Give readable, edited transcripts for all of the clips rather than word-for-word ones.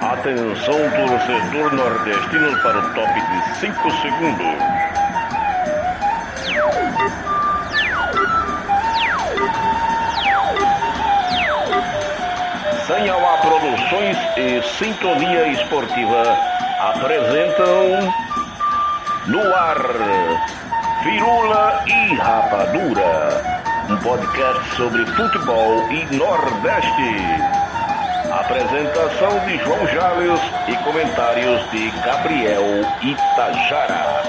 Atenção, torcedor nordestino, para o top de 5 segundos. Sanhawa Produções e Sintonia Esportiva apresentam no ar Firula e Rapadura, um podcast sobre futebol e Nordeste. Apresentação de João Jales e comentários de Gabriel Itajara.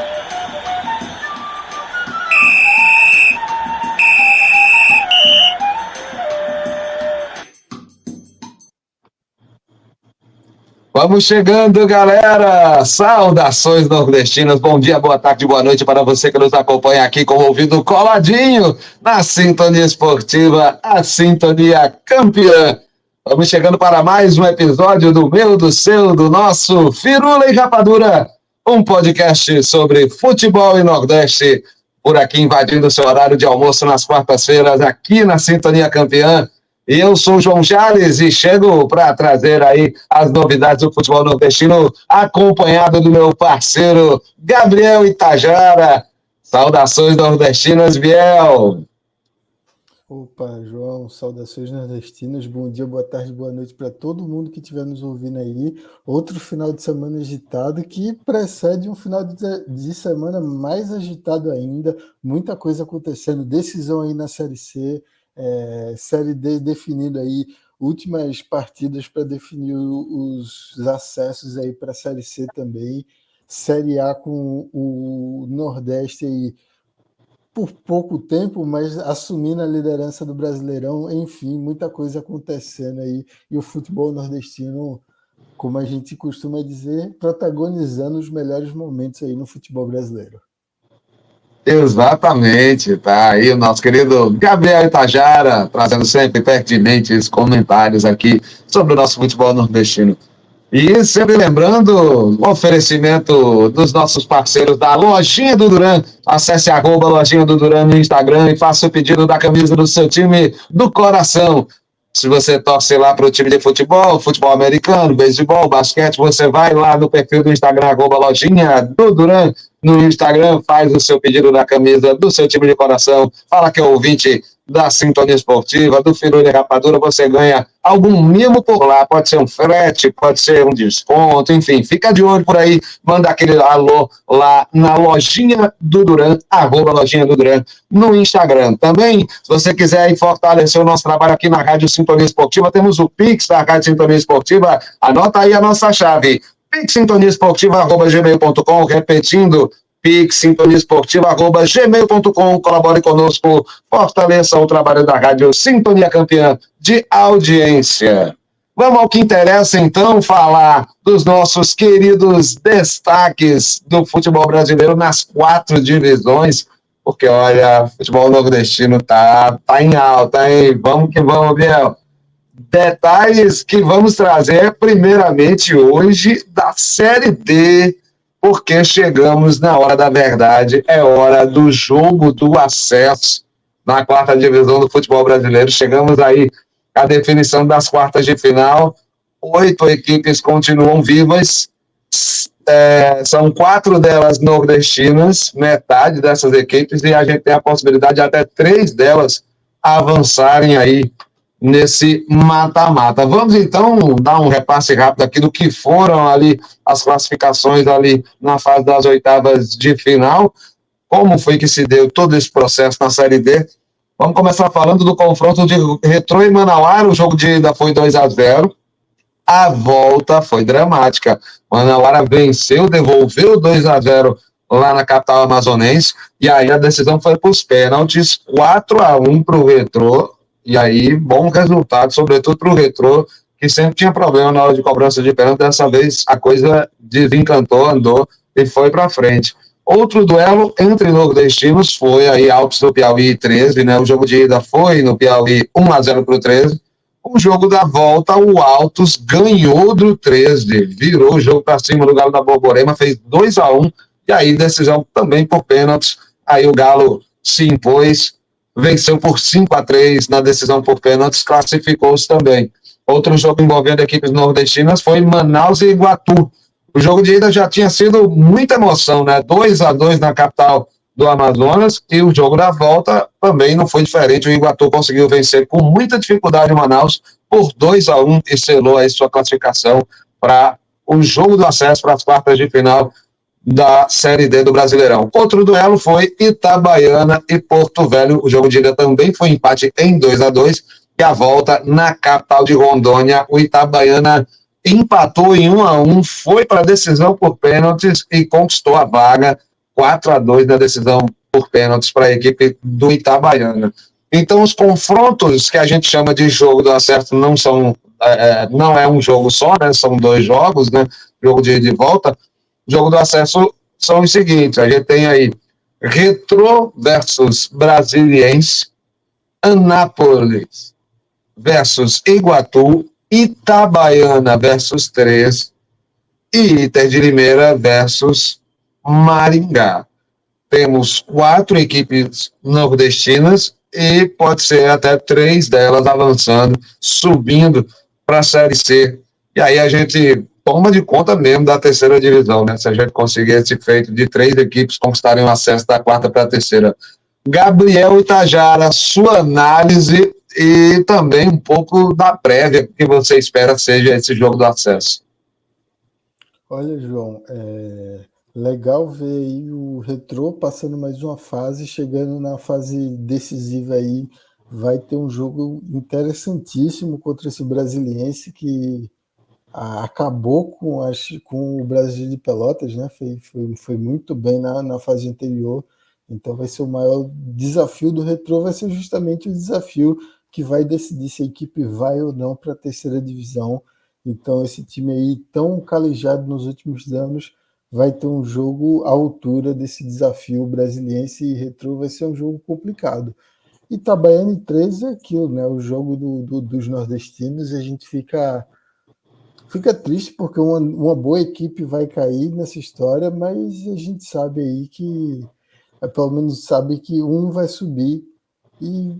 Vamos chegando, galera! Saudações nordestinas, bom dia, boa tarde, boa noite para você que nos acompanha aqui com o ouvido coladinho na Sintonia Esportiva, a Sintonia Campeã. Vamos chegando para mais um episódio do meu, do seu, do nosso Firula e Rapadura, um podcast sobre futebol e Nordeste, por aqui invadindo o seu horário de almoço nas quartas-feiras, aqui na Sintonia Campeã. E eu sou o João Jales e chego para trazer aí as novidades do futebol nordestino, acompanhado do meu parceiro Gabriel Itajara. Saudações nordestinas, Biel! Opa, João, saudações nordestinas, bom dia, boa tarde, boa noite para todo mundo que estiver nos ouvindo aí. Outro final de semana agitado que precede um final de semana mais agitado ainda, muita coisa acontecendo, decisão aí na Série C, Série D definindo aí, últimas partidas para definir os acessos aí para a Série C também, Série A com o Nordeste aí, por pouco tempo, mas assumindo a liderança do Brasileirão, enfim, muita coisa acontecendo aí, e o futebol nordestino, como a gente costuma dizer, protagonizando os melhores momentos aí no futebol brasileiro. Exatamente, tá aí o nosso querido Gabriel Itajara, trazendo sempre pertinentes comentários aqui sobre o nosso futebol nordestino. E sempre lembrando o oferecimento dos nossos parceiros da Lojinha do Duran. Acesse @Lojinha do Duran no Instagram e faça o pedido da camisa do seu time do coração. Se você torce lá para o time de futebol, futebol americano, beisebol, basquete, você vai lá no perfil do Instagram, @Lojinha do Duran. No Instagram, faz o seu pedido da camisa do seu time de coração. Fala que é ouvinte da Sintonia Esportiva, do Firula e Rapadura, você ganha algum mimo por lá. Pode ser um frete, pode ser um desconto, enfim, fica de olho por aí. Manda aquele alô lá na Lojinha do Duran, @Lojinha do Duran, no Instagram. Também, se você quiser aí fortalecer o nosso trabalho aqui na Rádio Sintonia Esportiva, temos o Pix da Rádio Sintonia Esportiva. Anota aí a nossa chave, pixsintoniaesportiva@gmail.com, repetindo, pixsintoniaesportiva@gmail.com. Colabore conosco, fortaleça o trabalho da Rádio Sintonia Campeã de audiência. Vamos ao que interessa então, falar dos nossos queridos destaques do futebol brasileiro nas 4 divisões, porque olha, o futebol nordestino tá em alta, hein? Vamos que vamos, Biel. Detalhes que vamos trazer primeiramente hoje da Série D, porque chegamos na hora da verdade, é hora do jogo do acesso na 4ª divisão do futebol brasileiro. Chegamos aí à definição das quartas de final, 8 equipes continuam vivas, são 4 delas nordestinas, metade dessas equipes, e a gente tem a possibilidade de até 3 delas avançarem aí nesse mata-mata. Vamos então dar um repasse rápido aqui do que foram ali as classificações ali na fase das oitavas de final, como foi que se deu todo esse processo na Série D. Vamos começar falando do confronto de Retrô e Manauara. O jogo de ida foi 2-0, a volta foi dramática. Manauara venceu, devolveu 2-0 lá na capital amazonense, e aí a decisão foi para os pênaltis, 4-1 para o Retrô. E aí, bom resultado, sobretudo para o Retrô, que sempre tinha problema na hora de cobrança de pênalti. Dessa vez a coisa desencantou, andou e foi para frente. Outro duelo entre nordestinos foi aí Altos do Piauí e 13, né? O jogo de ida foi no Piauí 1-0 para o 13. O jogo da volta, o Altos ganhou do 13, virou o jogo para cima do Galo da Borborema, fez 2-1, e aí decisão também por pênaltis. Aí o Galo se impôs, venceu por 5-3 na decisão por pênaltis, classificou-se também. Outro jogo envolvendo equipes nordestinas foi Manaus e Iguatu. O jogo de ida já tinha sido muita emoção, né? 2-2 na capital do Amazonas, e o jogo da volta também não foi diferente. O Iguatu conseguiu vencer com muita dificuldade o Manaus por 2-1 e selou aí sua classificação para o jogo do acesso para as quartas de final da Série D do Brasileirão. Outro duelo foi Itabaiana e Porto Velho. O jogo de ida também foi empate em 2-2, e a volta na capital de Rondônia, o Itabaiana empatou em 1-1, foi para a decisão por pênaltis e conquistou a vaga 4-2 na decisão por pênaltis para a equipe do Itabaiana. Então, os confrontos que a gente chama de jogo do acesso não é um jogo só, né? São 2 jogos, né? Jogo de ida e volta. Jogo do acesso são os seguintes: a gente tem aí Retrô versus Brasiliense, Anápolis versus Iguatu, Itabaiana versus 3 e Inter de Limeira versus Maringá. Temos 4 equipes nordestinas e pode ser até 3 delas avançando, subindo para a Série C. E aí a gente toma de conta mesmo da terceira divisão, né? Se a gente conseguir esse feito de 3 equipes conquistarem o acesso da quarta para a terceira. Gabriel Itajara, sua análise e também um pouco da prévia que você espera seja esse jogo do acesso. Olha, João, legal ver aí o Retrô passando mais uma fase, chegando na fase decisiva aí. Vai ter um jogo interessantíssimo contra esse Brasiliense que acabou com o Brasil de Pelotas, né? Foi muito bem na fase anterior. Então vai ser o maior desafio do Retrô, vai ser justamente o desafio que vai decidir se a equipe vai ou não para a terceira divisão. Então esse time aí tão calejado nos últimos anos vai ter um jogo à altura desse desafio. Brasiliense e Retrô vai ser um jogo complicado. Itabaiana e 13 é aquilo, né? O jogo dos nordestinos, e a gente fica triste porque uma boa equipe vai cair nessa história, mas a gente sabe aí que pelo menos sabe que um vai subir, e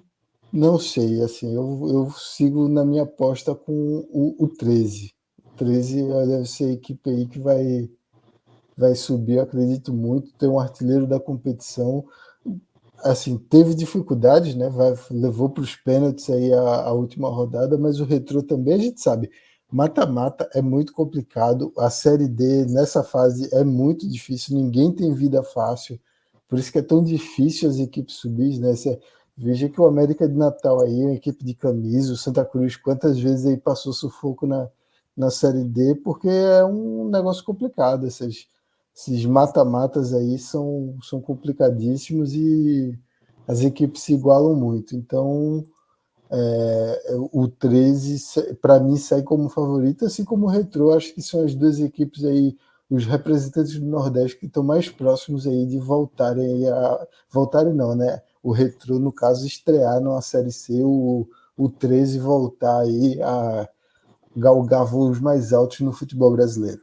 não sei, assim, eu sigo na minha aposta com o 13. O 13 deve ser a equipe aí que vai subir, eu acredito muito, tem um artilheiro da competição, assim, teve dificuldades, né, levou para os pênaltis aí a última rodada, mas o Retrô também, a gente sabe, mata-mata é muito complicado, a Série D nessa fase é muito difícil, ninguém tem vida fácil, por isso que é tão difícil as equipes subir, né? Veja que o América de Natal aí, uma equipe de camisa, o Santa Cruz, quantas vezes aí passou sufoco na Série D, porque é um negócio complicado. Esses mata-matas aí são complicadíssimos e as equipes se igualam muito. Então, o 13, para mim, sai como favorito, assim como o Retrô. Acho que são as 2 equipes aí, os representantes do Nordeste que estão mais próximos aí de voltarem não, né? O Retrô, no caso, estrear numa Série C, o 13 voltar aí a galgar voos mais altos no futebol brasileiro.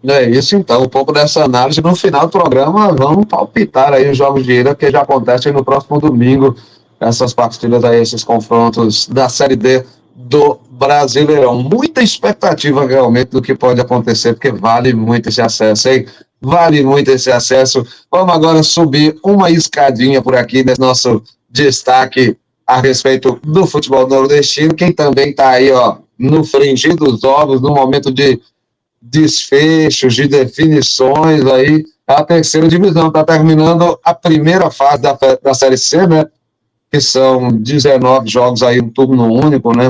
É isso, então, um pouco dessa análise. No final do programa, vamos palpitar aí os jogos de ida que já acontecem no próximo domingo, essas partidas aí, esses confrontos da Série D do Brasileirão. Muita expectativa realmente do que pode acontecer, porque vale muito esse acesso, hein? Vale muito esse acesso. Vamos agora subir uma escadinha por aqui nesse nosso destaque a respeito do futebol nordestino. Quem também está aí, ó, no frigir dos ovos, no momento de desfechos, de definições aí, a terceira divisão. Está terminando a primeira fase da Série C, né? Que são 19 jogos aí, um turno único, né?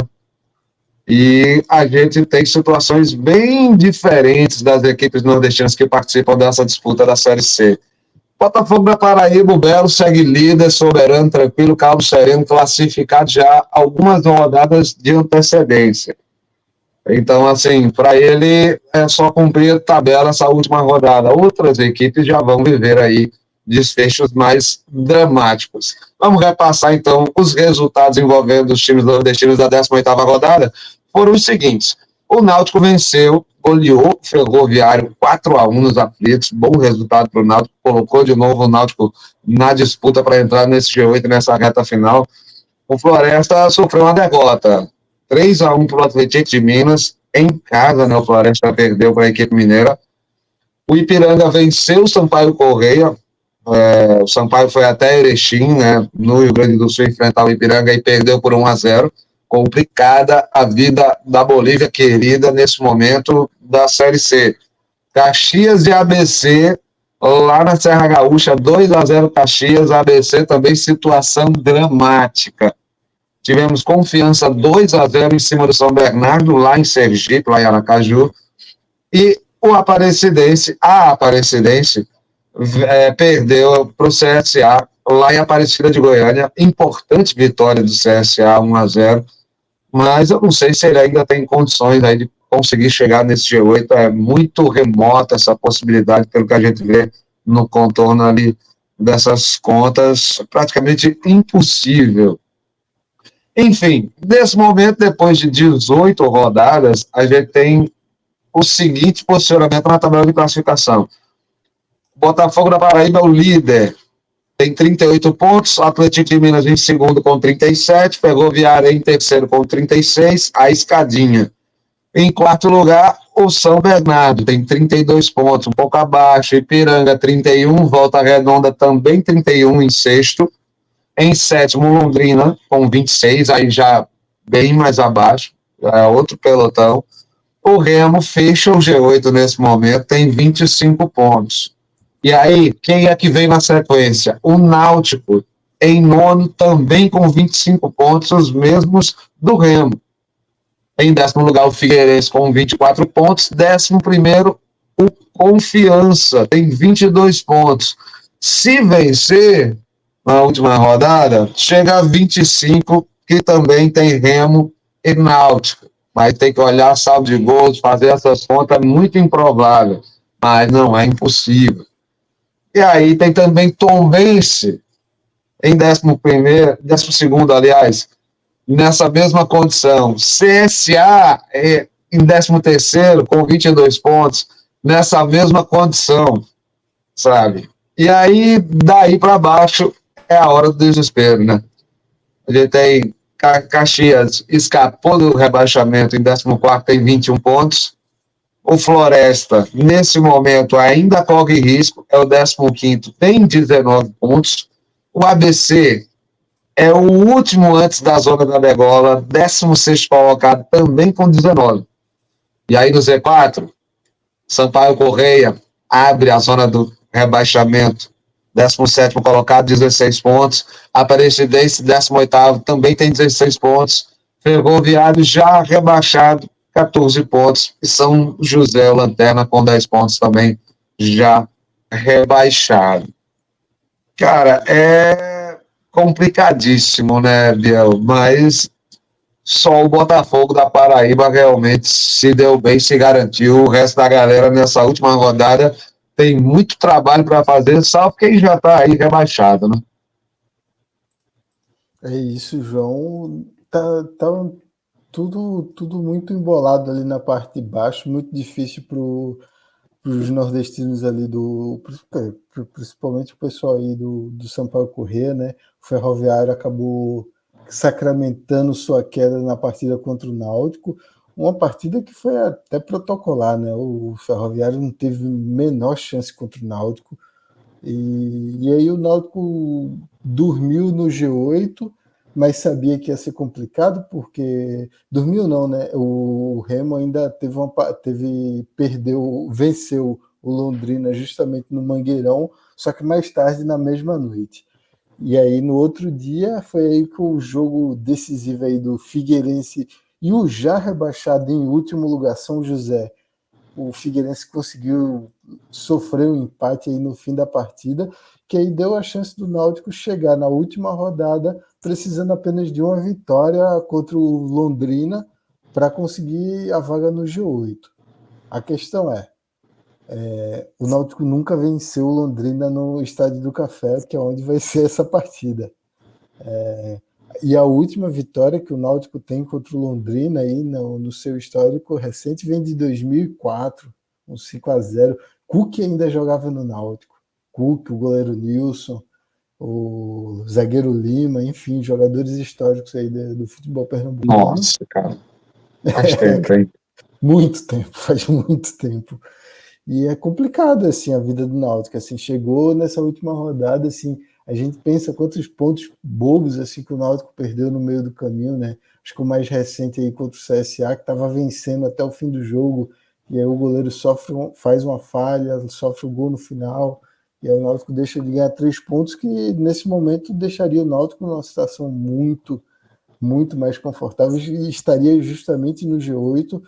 E a gente tem situações bem diferentes das equipes nordestinas que participam dessa disputa da Série C. Botafogo da Paraíba, o Belo, segue líder, soberano, tranquilo, calmo, sereno, classificado já algumas rodadas de antecedência. Então, assim, para ele é só cumprir a tabela essa última rodada. Outras equipes já vão viver aí desfechos mais dramáticos. Vamos repassar, então, os resultados envolvendo os times nordestinos da 18ª rodada. Foram os seguintes: o Náutico venceu, goleou Ferroviário 4-1 nos aflitos, bom resultado para o Náutico, colocou de novo o Náutico na disputa para entrar nesse G8, nessa reta final. O Floresta sofreu uma derrota, 3-1 para o Atlético de Minas, em casa, né? O Floresta perdeu para a equipe mineira. O Ipiranga venceu o Sampaio Correia. O Sampaio foi até Erechim, né? No Rio Grande do Sul, enfrentar o Ipiranga e perdeu por 1-0. Complicada a vida da Bolívia querida nesse momento da Série C. Caxias e ABC, lá na Serra Gaúcha, 2-0 Caxias, ABC também situação dramática. Tivemos Confiança 2-0 em cima do São Bernardo, lá em Sergipe, lá em Aracaju, e a Aparecidense perdeu para o CSA, lá em Aparecida de Goiânia, importante vitória do CSA, 1-0, mas eu não sei se ele ainda tem condições aí de conseguir chegar nesse G8, é muito remota essa possibilidade, pelo que a gente vê no contorno ali dessas contas, praticamente impossível. Enfim, nesse momento, depois de 18 rodadas, a gente tem o seguinte posicionamento na tabela de classificação. Botafogo da Paraíba é o líder, tem 38 pontos, Atlético de Minas em segundo com 37, Ferroviária em terceiro com 36, a escadinha. Em quarto lugar, o São Bernardo, tem 32 pontos, um pouco abaixo, Ipiranga 31, Volta Redonda também 31 em sexto, em sétimo Londrina com 26, aí já bem mais abaixo, já é outro pelotão. O Remo fecha o G8 nesse momento, tem 25 pontos. E aí, quem é que vem na sequência? O Náutico, em nono, também com 25 pontos, os mesmos do Remo. Em décimo lugar, o Figueirense com 24 pontos. 11º, o Confiança, tem 22 pontos. Se vencer na última rodada, chega a 25, que também tem Remo e Náutico. Mas tem que olhar saldo de gols, fazer essas contas, é muito improvável. Mas não é impossível. E aí tem também Tombense em 12º, aliás, nessa mesma condição. CSA em 13º com 22 pontos, nessa mesma condição, sabe? E aí, daí para baixo, é a hora do desespero, né? A gente tem Caxias, escapou do rebaixamento em 14º, tem 21 pontos. O Floresta, nesse momento, ainda corre risco, é o 15º, tem 19 pontos. O ABC é o último antes da zona da degola, 16º colocado, também com 19. E aí no Z4, Sampaio Correia abre a zona do rebaixamento, 17º colocado, 16 pontos. Aparecidense, 18º, também tem 16 pontos. Ferroviário já rebaixado, 14 pontos, e São José, o Lanterna, com 10 pontos também já rebaixado. Cara, é complicadíssimo, né, Biel? Mas só o Botafogo da Paraíba realmente se deu bem, se garantiu. O resto da galera nessa última rodada tem muito trabalho para fazer, salvo quem já está aí rebaixado, né? É isso, João. Tá tudo muito embolado ali na parte de baixo, muito difícil para os nordestinos ali principalmente o pessoal aí do Sampaio Corrêa, né? O Ferroviário acabou sacramentando sua queda na partida contra o Náutico, uma partida que foi até protocolar, né? O Ferroviário não teve menor chance contra o Náutico, e aí o Náutico dormiu no G8, mas sabia que ia ser complicado, porque dormiu não, né? O Remo ainda venceu o Londrina justamente no Mangueirão, só que mais tarde na mesma noite. E aí no outro dia foi aí que o jogo decisivo aí do Figueirense e o já rebaixado em último lugar São José, o Figueirense conseguiu sofrer um empate aí no fim da partida, que aí deu a chance do Náutico chegar na última rodada precisando apenas de uma vitória contra o Londrina para conseguir a vaga no G8. A questão o Náutico nunca venceu o Londrina no Estádio do Café, que é onde vai ser essa partida. E a última vitória que o Náutico tem contra o Londrina aí no seu histórico recente vem de 2004, um 5-0. Cook ainda jogava no Náutico. Cook, o goleiro Nilson. o zagueiro Lima, enfim, jogadores históricos aí do futebol pernambucano. Nossa, cara. Faz tempo, hein? Muito tempo, faz muito tempo. E é complicado, assim, a vida do Náutico, assim, chegou nessa última rodada, assim, a gente pensa quantos pontos bobos, assim, que o Náutico perdeu no meio do caminho, né? Acho que o mais recente aí contra o CSA, que estava vencendo até o fim do jogo, e aí o goleiro faz uma falha, sofre o gol no final, e aí o Náutico deixa de ganhar 3 pontos, que nesse momento deixaria o Náutico numa situação muito, muito mais confortável, e estaria justamente no G8,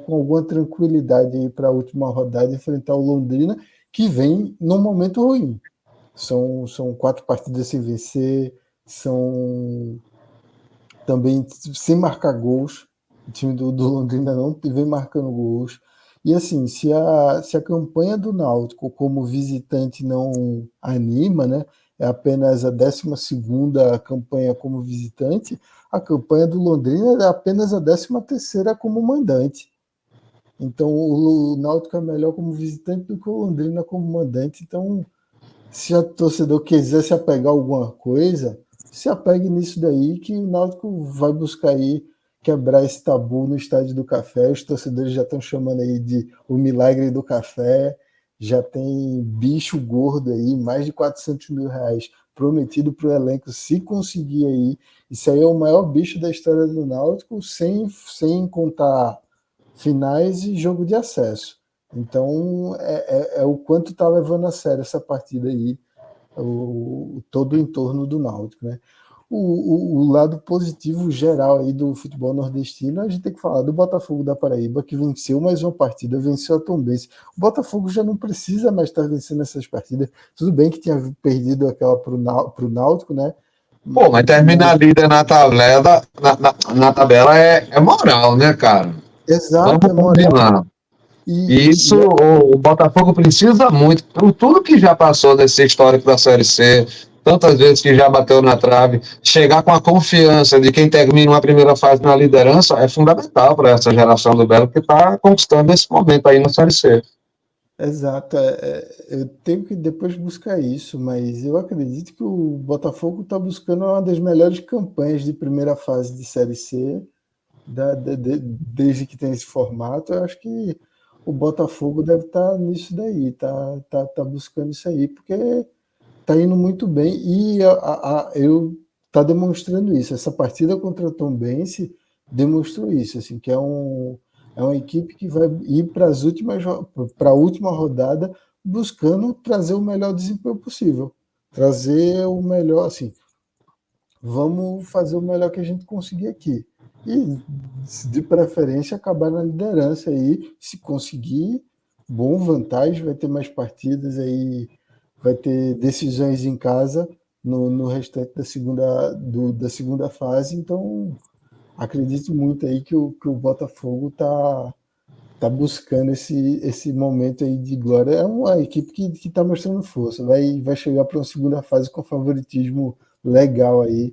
com alguma tranquilidade para a última rodada enfrentar o Londrina, que vem num momento ruim. São 4 partidas sem vencer, são também sem marcar gols. O time do Londrina não vem marcando gols. E assim, se a campanha do Náutico como visitante não anima, né? É apenas a 12ª campanha como visitante, a campanha do Londrina é apenas a 13ª como mandante. Então o Náutico é melhor como visitante do que o Londrina como mandante. Então, se o torcedor quiser se apegar a alguma coisa, se apegue nisso daí, que o Náutico vai buscar aí quebrar esse tabu no Estádio do Café. Os torcedores já estão chamando aí de o milagre do café. Já tem bicho gordo aí, mais de R$ 400 mil prometido para o elenco, se conseguir aí. Isso aí é o maior bicho da história do Náutico, sem contar finais e jogo de acesso. Então, é o quanto está levando a sério essa partida aí, todo o entorno do Náutico, né? O lado positivo geral aí do futebol nordestino, a gente tem que falar do Botafogo da Paraíba, que venceu mais uma partida, venceu a Tombense. O Botafogo já não precisa mais estar vencendo essas partidas. Tudo bem que tinha perdido aquela para o Náutico, né? Pô, mas terminar líder na tabela é moral, né, cara? Exato, Vamos é moral. combinar. E E, isso o Botafogo precisa muito. Por tudo que já passou nesse histórico da Série C, tantas vezes que já bateu na trave, chegar com a confiança de quem termina uma primeira fase na liderança é fundamental para essa geração do Belo que está conquistando esse momento aí na Série C. Exato, eu tenho que depois buscar isso, mas eu acredito que o Botafogo está buscando uma das melhores campanhas de primeira fase de Série C desde que tem esse formato. Eu acho que o Botafogo deve estar nisso daí, tá buscando isso aí, porque está indo muito bem e eu tá demonstrando isso. Essa partida contra o Tombense demonstrou isso, assim, que é uma equipe que vai ir para a última rodada buscando trazer o melhor desempenho possível, trazer o melhor, assim, vamos fazer o melhor que a gente conseguir aqui. E, de preferência, acabar na liderança aí, se conseguir, bom, vantagem, vai ter mais partidas aí, vai ter decisões em casa no restante da segunda fase, então acredito muito aí que o Botafogo tá buscando esse momento aí de glória. É uma equipe que tá mostrando força, vai chegar para uma segunda fase com favoritismo legal aí.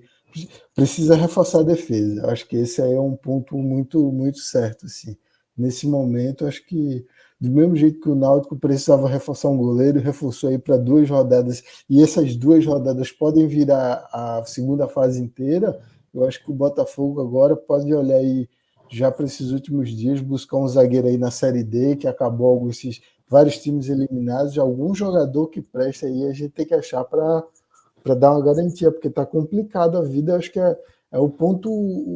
Precisa reforçar a defesa. Acho que esse aí é um ponto muito, muito certo, assim. Nesse momento, acho que do mesmo jeito que o Náutico precisava reforçar um goleiro, reforçou aí para 2 rodadas, e essas 2 rodadas podem virar a segunda fase inteira. Eu acho que o Botafogo agora pode olhar aí já para esses últimos dias, buscar um zagueiro aí na Série D, que acabou esses vários times eliminados, algum jogador que presta aí, a gente tem que achar para dar uma garantia, porque está complicado a vida. Acho que é o ponto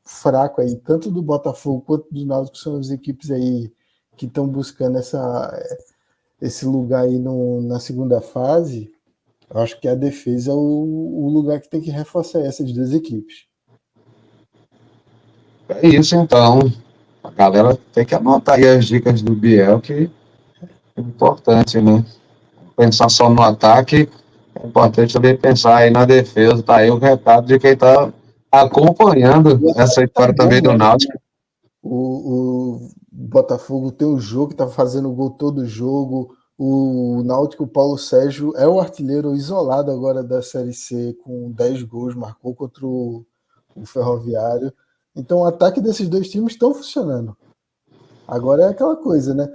fraco aí, tanto do Botafogo quanto do Náutico, são as equipes aí que estão buscando esse lugar aí na segunda fase. Eu acho que a defesa é o lugar que tem que reforçar essas duas equipes. É isso, então. A galera tem que anotar aí as dicas do Biel, que é importante, né? Pensar só no ataque, é importante também pensar aí na defesa. Tá aí o recado de quem está acompanhando O essa ataque tá história também do bombando, Náutico. né? O Botafogo tem o jogo que tá fazendo gol todo jogo. O Náutico, o Paulo Sérgio, é o artilheiro isolado agora da Série C, com 10 gols, marcou contra o Ferroviário. Então, o ataque desses dois times estão funcionando. Agora é aquela coisa, né?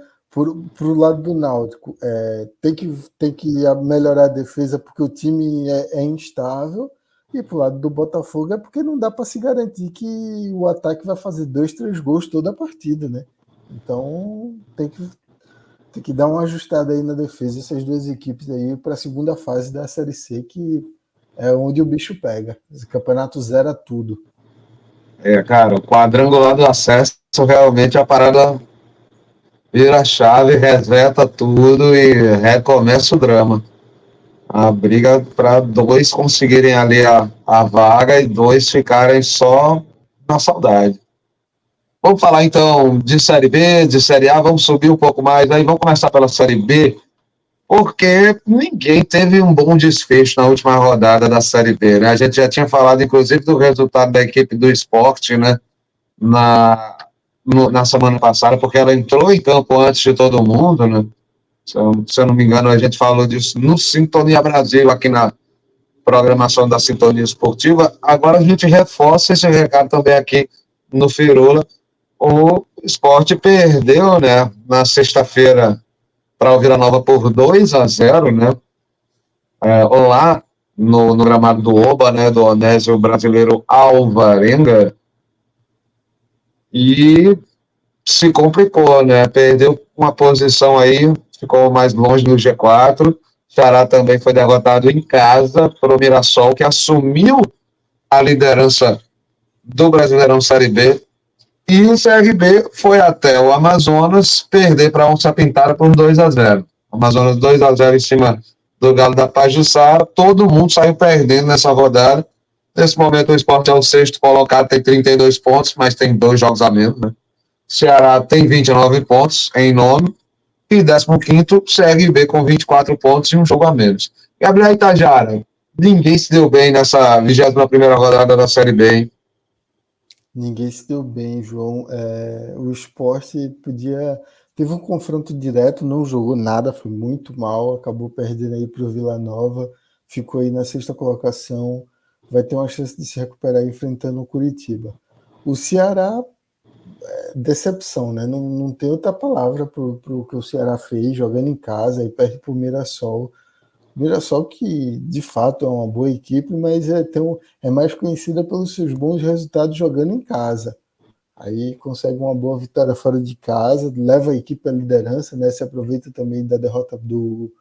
pro lado do Náutico, tem que melhorar a defesa porque o time é instável, e pro lado do Botafogo é porque não dá para se garantir que o ataque vai fazer 2, 3 gols toda a partida, né? Então tem que dar uma ajustada aí na defesa, essas duas equipes aí, para a segunda fase da Série C, que é onde o bicho pega. Esse campeonato zera tudo. Cara, o quadrangular do acesso realmente a parada vira a chave, reseta tudo e recomeça o drama. A briga para dois conseguirem ali a vaga e dois ficarem só na saudade. Vamos falar então de Série B, de Série A, vamos subir um pouco mais, aí vamos começar pela Série B, porque ninguém teve um bom desfecho na última rodada da Série B, né? A gente já tinha falado, inclusive, do resultado da equipe do esporte, né? Na semana passada, porque ela entrou em campo antes de todo mundo, né? Se eu não me engano, a gente falou disso no Sintonia Brasil, aqui na programação da Sintonia Esportiva. Agora a gente reforça esse recado também aqui no Firula. O Sport perdeu, né, na sexta-feira para o Vila Nova por 2-0, né? Lá no gramado do Oba, né, do Onésio Brasileiro Alvarenga. E se complicou, né? Perdeu uma posição aí, ficou mais longe do G4. Ceará também foi derrotado em casa para o Mirassol, que assumiu a liderança do Brasileirão Série B. E o CRB foi até o Amazonas perder para a Onça Pintada por 2-0. Amazonas 2-0 em cima do Galo da Pajuçara. Todo mundo saiu perdendo nessa rodada. Nesse momento o Sport é o sexto colocado, tem 32 pontos, mas tem 2 jogos a menos, né? Ceará tem 29 pontos em nono. E 15º, CRB com 24 pontos e um jogo a menos. Gabriel Itajara, ninguém se deu bem nessa 21ª rodada da Série B, hein? Ninguém se deu bem, João. O Sport teve um confronto direto, não jogou nada, foi muito mal, acabou perdendo aí para o Vila Nova, ficou aí na sexta colocação, vai ter uma chance de se recuperar enfrentando o Curitiba. O Ceará, decepção, né? Não tem outra palavra para o que o Ceará fez, jogando em casa e perde para o Mirassol. Mirassol que, de fato, é uma boa equipe, mas é mais conhecida pelos seus bons resultados jogando em casa. Aí consegue uma boa vitória fora de casa, leva a equipe à liderança, né? Se aproveita também da derrota do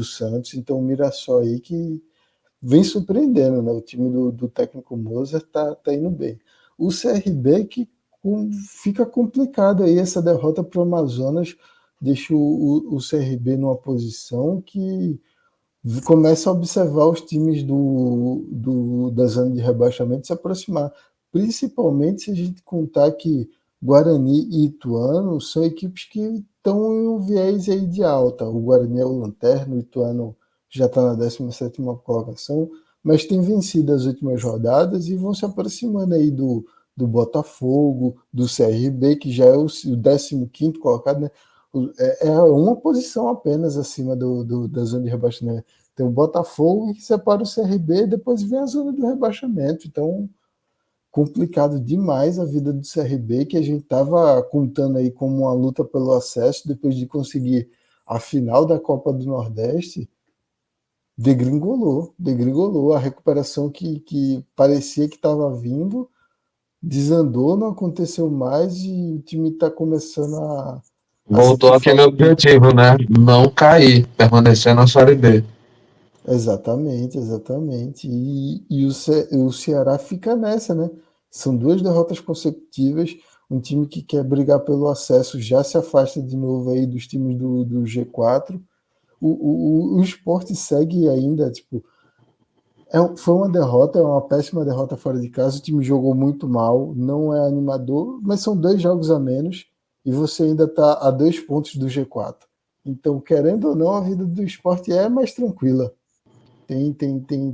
Santos. Então, o Mirassol aí que vem surpreendendo, né? O time do técnico Mozart tá indo bem. O CRB que fica complicado aí, essa derrota para o Amazonas deixa o CRB numa posição que começa a observar os times da zona de rebaixamento se aproximar, principalmente se a gente contar que Guarani e Ituano são equipes que estão em um viés aí de alta. O Guarani é o lanterna, o Ituano já está na 17ª colocação, mas tem vencido as últimas rodadas e vão se aproximando aí do Botafogo, do CRB, que já é o 15º colocado, né? É uma posição apenas acima da zona de rebaixamento. Tem o Botafogo que separa o CRB, depois vem a zona do rebaixamento. Então, complicado demais a vida do CRB, que a gente estava contando aí como uma luta pelo acesso, depois de conseguir a final da Copa do Nordeste, degringolou. A recuperação que parecia que estava vindo, desandou, não aconteceu mais e o time está começando a Voltou aquele objetivo, né? Não cair, permanecer na Série B. Exatamente. E o Ceará fica nessa, né? São 2 derrotas consecutivas. Um time que quer brigar pelo acesso já se afasta de novo aí dos times do G4. O Sport segue ainda, tipo, foi uma derrota, é uma péssima derrota fora de casa. O time jogou muito mal, não é animador, mas são 2 jogos a menos e você ainda está a 2 pontos do G4. Então, querendo ou não, a vida do Sport é mais tranquila.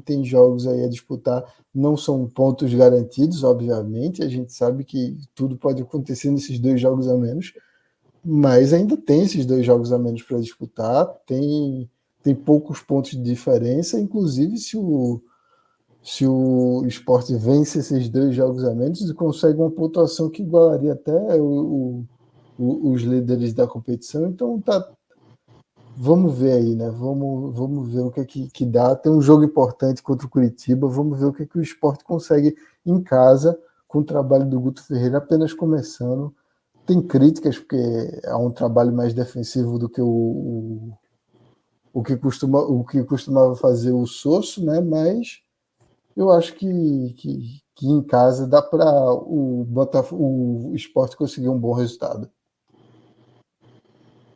Tem jogos aí a disputar, não são pontos garantidos, obviamente, a gente sabe que tudo pode acontecer nesses 2 jogos a menos, mas ainda tem esses 2 jogos a menos para disputar, tem poucos pontos de diferença, inclusive se o Sport vence esses 2 jogos a menos, consegue uma pontuação que igualaria até os líderes da competição. Então vamos ver aí, né? Vamos ver o que é que dá. Tem um jogo importante contra o Curitiba. Vamos ver o que é que o Sport consegue em casa com o trabalho do Guto Ferreira apenas começando. Tem críticas, porque é um trabalho mais defensivo do que o que costumava fazer o Sosso, né? Mas eu acho que em casa dá para o Sport conseguir um bom resultado.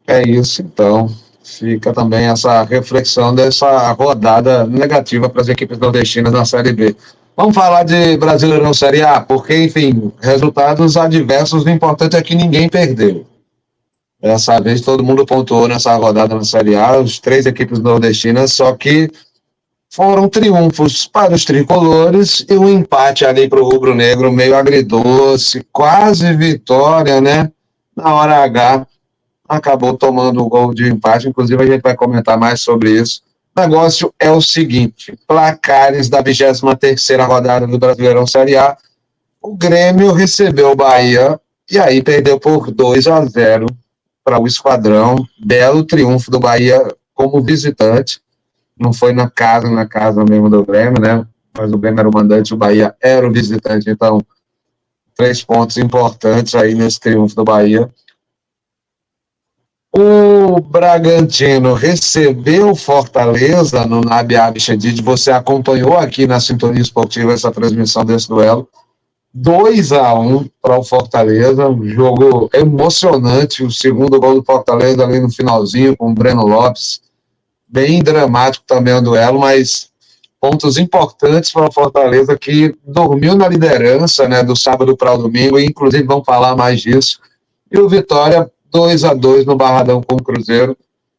É isso, então. Fica também essa reflexão dessa rodada negativa para as equipes nordestinas na Série B. Vamos falar de Brasileirão Série A, porque, enfim, resultados adversos, o importante é que ninguém perdeu. Dessa vez todo mundo pontuou nessa rodada na Série A, as 3 equipes nordestinas, só que foram triunfos para os tricolores e um empate ali para o rubro-negro, meio agridoce, quase vitória, né? Na hora H, acabou tomando o gol de empate, inclusive a gente vai comentar mais sobre isso. O negócio é o seguinte, placares da 23ª rodada do Brasileirão Série A, o Grêmio recebeu o Bahia e aí perdeu por 2-0 para o Esquadrão, belo triunfo do Bahia como visitante, não foi na casa mesmo do Grêmio, né? Mas o Grêmio era o mandante, o Bahia era o visitante, então 3 pontos importantes aí nesse triunfo do Bahia. O Bragantino recebeu Fortaleza no Nabi Abichedid. Você acompanhou aqui na Sintonia Esportiva essa transmissão desse duelo. 2-1 para o Fortaleza, um jogo emocionante. O segundo gol do Fortaleza ali no finalzinho, com o Breno Lopes. Bem dramático também o duelo, mas pontos importantes para o Fortaleza, que dormiu na liderança, né, do sábado para o domingo, e inclusive vamos falar mais disso. E o Vitória 2-2 no Barradão com o Cruzeiro,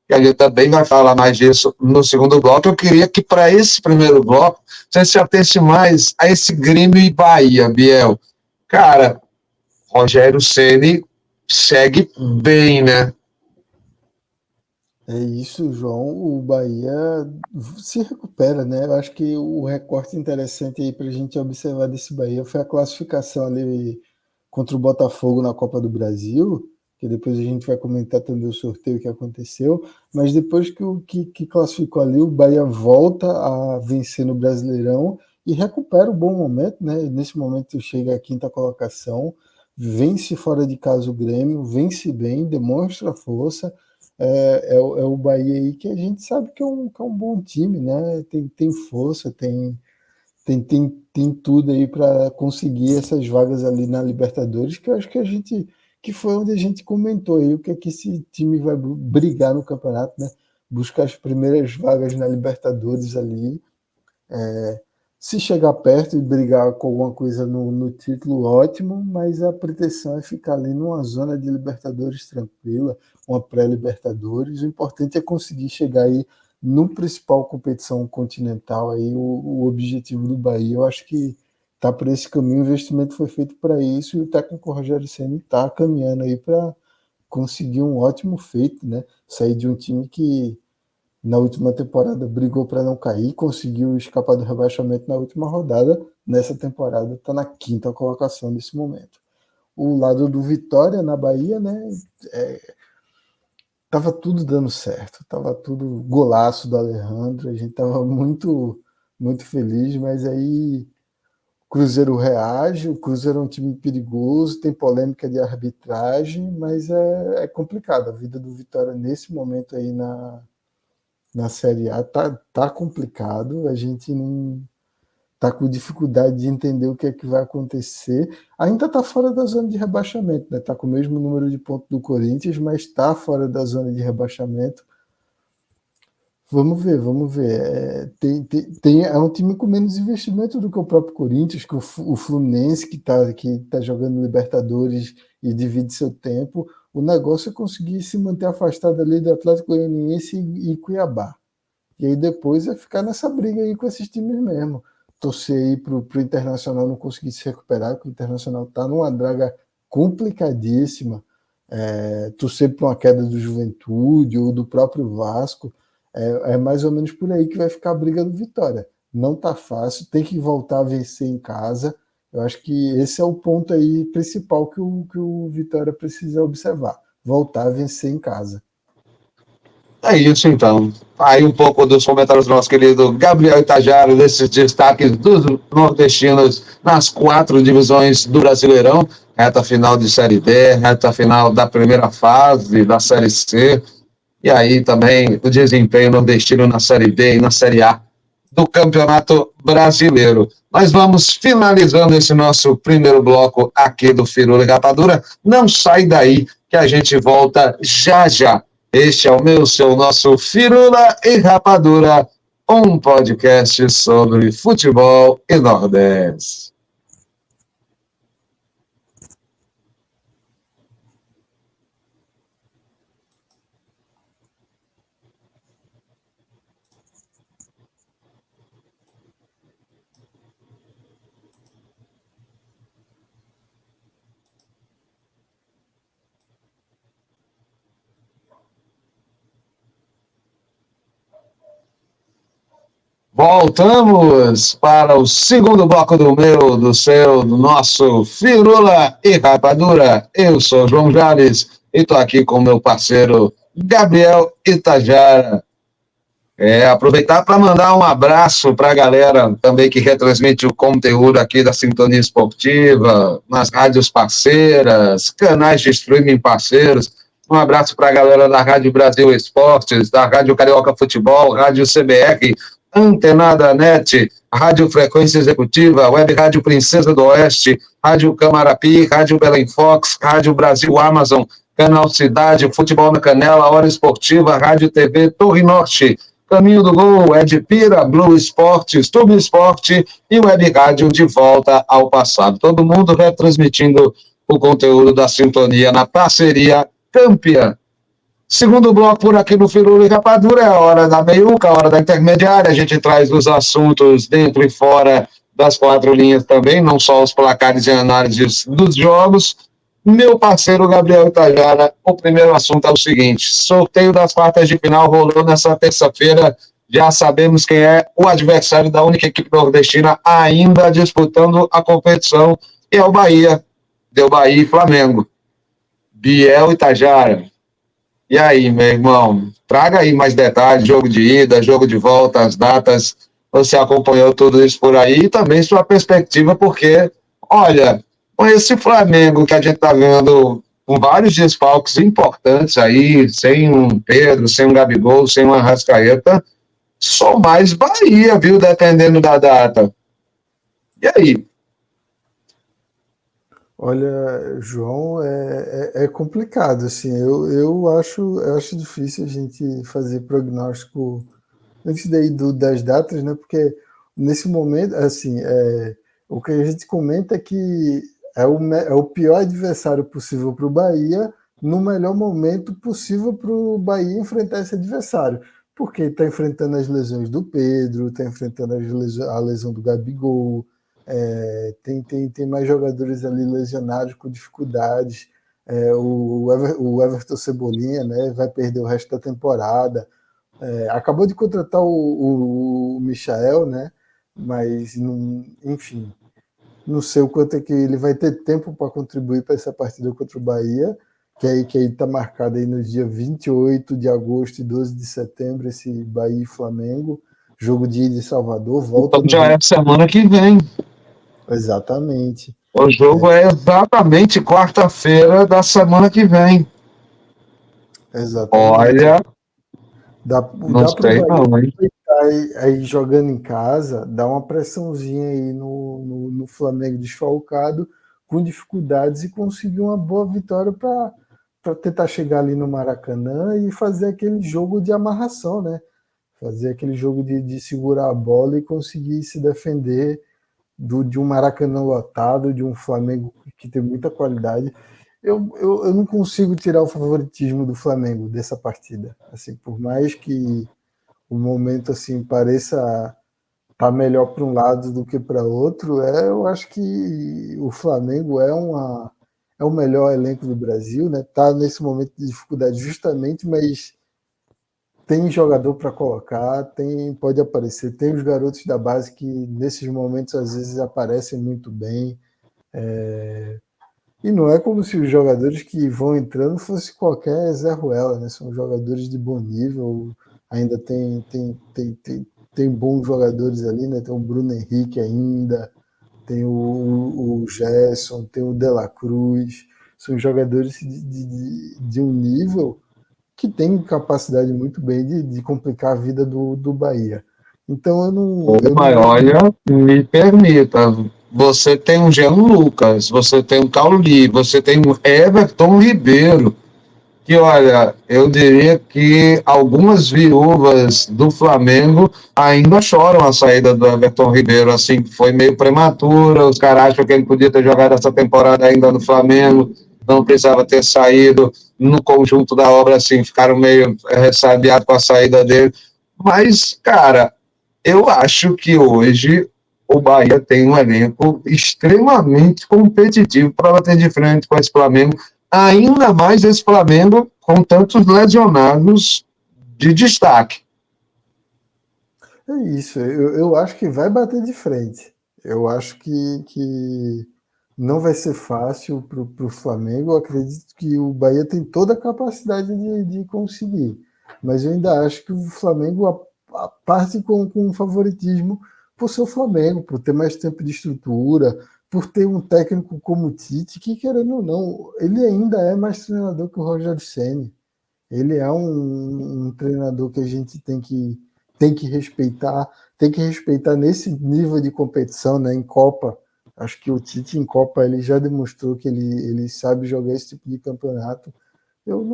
e a gente também vai falar mais disso no segundo bloco. Eu queria que para esse primeiro bloco você se atente mais a esse Grêmio e Bahia, Biel. Cara, Rogério Ceni segue bem, né? É isso, João. O Bahia se recupera, né? Eu acho que o recorte interessante aí para a gente observar desse Bahia foi a classificação ali contra o Botafogo na Copa do Brasil, que depois a gente vai comentar também o sorteio que aconteceu, mas depois que classificou ali, o Bahia volta a vencer no Brasileirão e recupera o bom momento, né? Nesse momento chega à quinta colocação, vence fora de casa o Grêmio, vence bem, demonstra força. É o Bahia aí que a gente sabe que é um bom time, né? Tem força, tem tudo aí para conseguir essas vagas ali na Libertadores, que eu acho que foi onde a gente comentou aí o que é que esse time vai brigar no campeonato, né? Buscar as primeiras vagas na Libertadores ali. Se chegar perto e brigar com alguma coisa no título, ótimo, mas a pretensão é ficar ali numa zona de Libertadores tranquila, uma pré-Libertadores. O importante é conseguir chegar aí no principal competição continental, aí o objetivo do Bahia. Eu acho que tá por esse caminho, o investimento foi feito para isso e o técnico Rogério Ceni está caminhando aí para conseguir um ótimo feito, né? Sair de um time que na última temporada brigou para não cair, conseguiu escapar do rebaixamento na última rodada. Nessa temporada está na quinta colocação nesse momento. O lado do Vitória na Bahia, né? Tava tudo dando certo, tava tudo golaço do Alejandro, a gente tava muito feliz, mas aí o Cruzeiro reage, o Cruzeiro é um time perigoso, tem polêmica de arbitragem, mas é complicado. A vida do Vitória nesse momento aí na Série A tá complicado, a gente não tá com dificuldade de entender o que é que vai acontecer. Ainda está fora da zona de rebaixamento, né? Tá com o mesmo número de pontos do Corinthians, mas está fora da zona de rebaixamento. Vamos ver, vamos ver. É um time com menos investimento do que o próprio Corinthians, que o Fluminense, que tá jogando Libertadores e divide seu tempo. O negócio é conseguir se manter afastado ali do Atlético Goianiense e Cuiabá. E aí depois é ficar nessa briga aí com esses times mesmo. Torcer aí pro Internacional não conseguir se recuperar, porque o Internacional tá numa draga complicadíssima. Torcer para uma queda do Juventude ou do próprio Vasco. É mais ou menos por aí que vai ficar a briga do Vitória. Não tá fácil, tem que voltar a vencer em casa Eu acho que esse é o ponto aí principal que o Vitória precisa observar. Voltar a vencer em casa. É isso, então. Aí um pouco dos comentários do nosso querido Gabriel Itajaro, desses destaques dos nordestinos nas 4 divisões do Brasileirão, reta final de Série D, reta final da primeira fase da Série C, e aí também o desempenho nordestino na Série B e na Série A do Campeonato Brasileiro. Nós vamos finalizando esse nosso primeiro bloco aqui do Firula e Rapadura. Não sai daí que a gente volta já já. Este é o meu, seu, nosso Firula e Rapadura, um podcast sobre futebol e Nordeste. Voltamos para o segundo bloco do meu, do seu, do nosso Firula e Rapadura. Eu sou João Jales e estou aqui com meu parceiro Gabriel Itajara. Aproveitar para mandar um abraço para a galera também que retransmite o conteúdo aqui da Sintonia Esportiva, nas rádios parceiras, canais de streaming parceiros. Um abraço para a galera da Rádio Brasil Esportes, da Rádio Carioca Futebol, Rádio CBR, Antenada Net, Rádio Frequência Executiva, Web Rádio Princesa do Oeste, Rádio Camarapi, Rádio Belém Fox, Rádio Brasil Amazon, Canal Cidade, Futebol na Canela, Hora Esportiva, Rádio TV Torre Norte, Caminho do Gol, Edpira, Blue Esportes, Tubo Esporte e Web Rádio de volta ao passado. Todo mundo retransmitindo o conteúdo da Sintonia na parceria campeã. Segundo bloco por aqui no Firula e Rapadura é a hora da meiuca, a hora da intermediária. A gente traz os assuntos dentro e fora das 4 linhas também, não só os placares e análises dos jogos. Meu parceiro Gabriel Itajara, o primeiro assunto é o seguinte: sorteio das quartas de final rolou nessa terça-feira. Já sabemos quem é o adversário da única equipe nordestina ainda disputando a competição, e é o Bahia. Deu Bahia e Flamengo. Biel Itajara. E aí, meu irmão, traga aí mais detalhes, jogo de ida, jogo de volta, as datas, você acompanhou tudo isso por aí e também sua perspectiva, porque, olha, com esse Flamengo que a gente está vendo com vários desfalques importantes aí, sem um Pedro, sem um Gabigol, sem uma Arrascaeta, só mais Bahia, viu, dependendo da data. E aí? Olha, João, é complicado, assim, eu acho difícil a gente fazer prognóstico antes daí das datas, né, porque nesse momento, assim, o que a gente comenta é que é o pior adversário possível para o Bahia, no melhor momento possível para o Bahia enfrentar esse adversário, porque está enfrentando as lesões do Pedro, está enfrentando a lesão do Gabigol, tem mais jogadores ali lesionados com dificuldades. O Everton Cebolinha, né, vai perder o resto da temporada. Acabou de contratar o Michael, né, mas, enfim, não sei o quanto é que ele vai ter tempo para contribuir para essa partida contra o Bahia, que aí está marcado aí no dia 28 de agosto e 12 de setembro, esse Bahia e Flamengo, jogo de ida em Salvador, volta Então já é semana que vem. Exatamente. O jogo é exatamente quarta-feira da semana que vem. Exatamente. Olha, Dá não para o sei Bahia não, hein? aí jogando em casa, dá uma pressãozinha aí no Flamengo desfalcado, com dificuldades, e conseguir uma boa vitória para tentar chegar ali no Maracanã e fazer aquele jogo de amarração, né? Fazer aquele jogo de segurar a bola e conseguir se defender de um Maracanã lotado, de um Flamengo que tem muita qualidade. Eu não consigo tirar o favoritismo do Flamengo dessa partida. Assim, por mais que o momento assim pareça estar melhor para um lado do que para outro, eu acho que o Flamengo é o melhor elenco do Brasil, né? Tá nesse momento de dificuldade justamente, mas tem jogador para colocar, pode aparecer. Tem os garotos da base que, nesses momentos, às vezes aparecem muito bem. E não é como se os jogadores que vão entrando fosse qualquer Zé Ruela, né? São jogadores de bom nível, ainda tem bons jogadores ali, né? Tem o Bruno Henrique ainda, tem o Gerson, tem o De La Cruz. São jogadores de um nível que tem capacidade muito bem de complicar a vida do Bahia. Então eu Mas não acho. olha, me permita, você tem um Jean Lucas, você tem um Cauli, você tem um Everton Ribeiro, que olha, eu diria que algumas viúvas do Flamengo ainda choram a saída do Everton Ribeiro, assim, foi meio prematura, os caras acham que ele podia ter jogado essa temporada ainda no Flamengo, não precisava ter saído no conjunto da obra, assim, ficaram meio ressabiados com a saída dele, mas, cara, eu acho que hoje o Bahia tem um elenco extremamente competitivo para bater de frente com esse Flamengo, ainda mais esse Flamengo com tantos lesionados de destaque. É isso, eu acho que vai bater de frente. Eu acho que não vai ser fácil para o Flamengo. Eu acredito que o Bahia tem toda a capacidade de conseguir. Mas eu ainda acho que o Flamengo parte com um favoritismo por ser o Flamengo, por ter mais tempo de estrutura, por ter um técnico como o Tite, que, querendo ou não, ele ainda é mais treinador que o Rogério Ceni. Ele é um treinador que a gente tem que respeitar nesse nível de competição, né, em Copa. Acho que o Tite em Copa ele já demonstrou que ele sabe jogar esse tipo de campeonato. Eu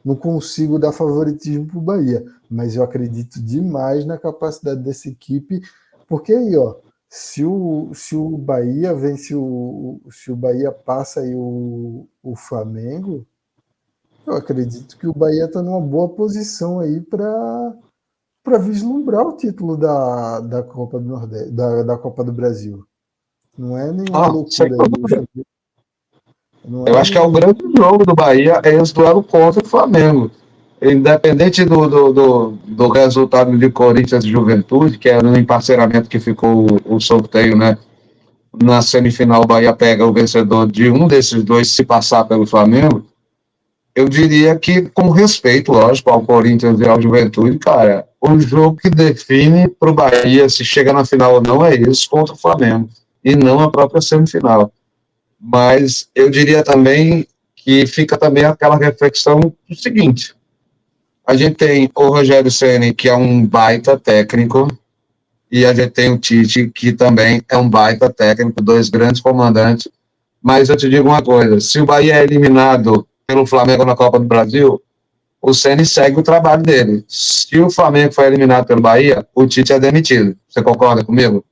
não consigo dar favoritismo para o Bahia, mas eu acredito demais na capacidade dessa equipe, porque aí, ó, se o Bahia vence se o Bahia passa aí o Flamengo, eu acredito que o Bahia está numa boa posição aí para vislumbrar o título da Copa do Nordeste, da Copa do Brasil. Não é nenhuma loucura aí. Não Eu é acho que é o nenhuma. grande jogo do Bahia, é esse duelo contra o Flamengo. Independente do resultado de Corinthians e Juventude, que era no emparceramento que ficou o sorteio, né? Na semifinal, o Bahia pega o vencedor de um desses dois se passar pelo Flamengo. Eu diria que, com respeito, lógico, ao Corinthians e ao Juventude, cara, o jogo que define para o Bahia se chega na final ou não é isso contra o Flamengo, e não a própria semifinal. Mas eu diria também que fica também aquela reflexão do seguinte: a gente tem o Rogério Ceni, que é um baita técnico, e a gente tem o Tite, que também é um baita técnico, dois grandes comandantes. Mas eu te digo uma coisa: se o Bahia é eliminado pelo Flamengo na Copa do Brasil, o Ceni segue o trabalho dele. Se o Flamengo for eliminado pelo Bahia, o Tite é demitido. Você concorda comigo?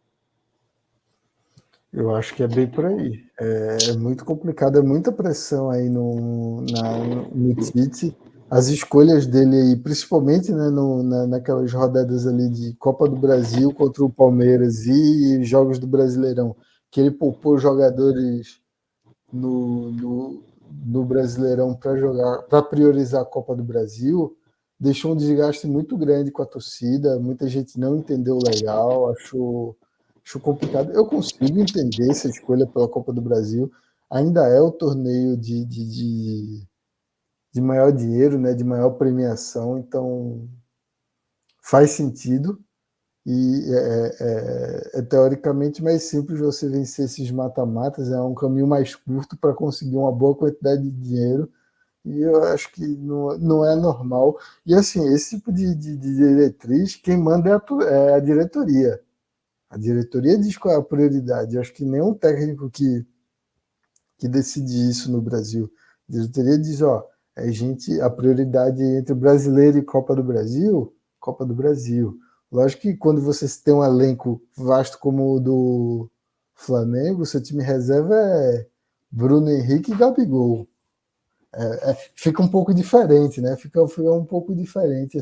Eu acho que é bem por aí. É muito complicado, é muita pressão aí no Tite. As escolhas dele aí, principalmente, né, naquelas rodadas ali de Copa do Brasil contra o Palmeiras e jogos do Brasileirão, que ele poupou jogadores no, no, no Brasileirão para jogar, para priorizar a Copa do Brasil, deixou um desgaste muito grande com a torcida. Muita gente não entendeu legal, achou complicado. Eu consigo entender essa escolha pela Copa do Brasil. Ainda é o torneio de maior dinheiro, né, de maior premiação, então faz sentido. E é teoricamente mais simples você vencer esses mata-matas, é um caminho mais curto para conseguir uma boa quantidade de dinheiro, e eu acho que não é normal. E assim, esse tipo de diretriz, quem manda é a diretoria. A diretoria diz qual é a prioridade. Eu acho que nenhum técnico que decide isso no Brasil. A diretoria diz, ó, a prioridade entre brasileiro e Copa do Brasil, Copa do Brasil. Lógico que quando você tem um elenco vasto como o do Flamengo, seu time reserva é Bruno Henrique e Gabigol. Fica um pouco diferente, né? Fica um pouco diferente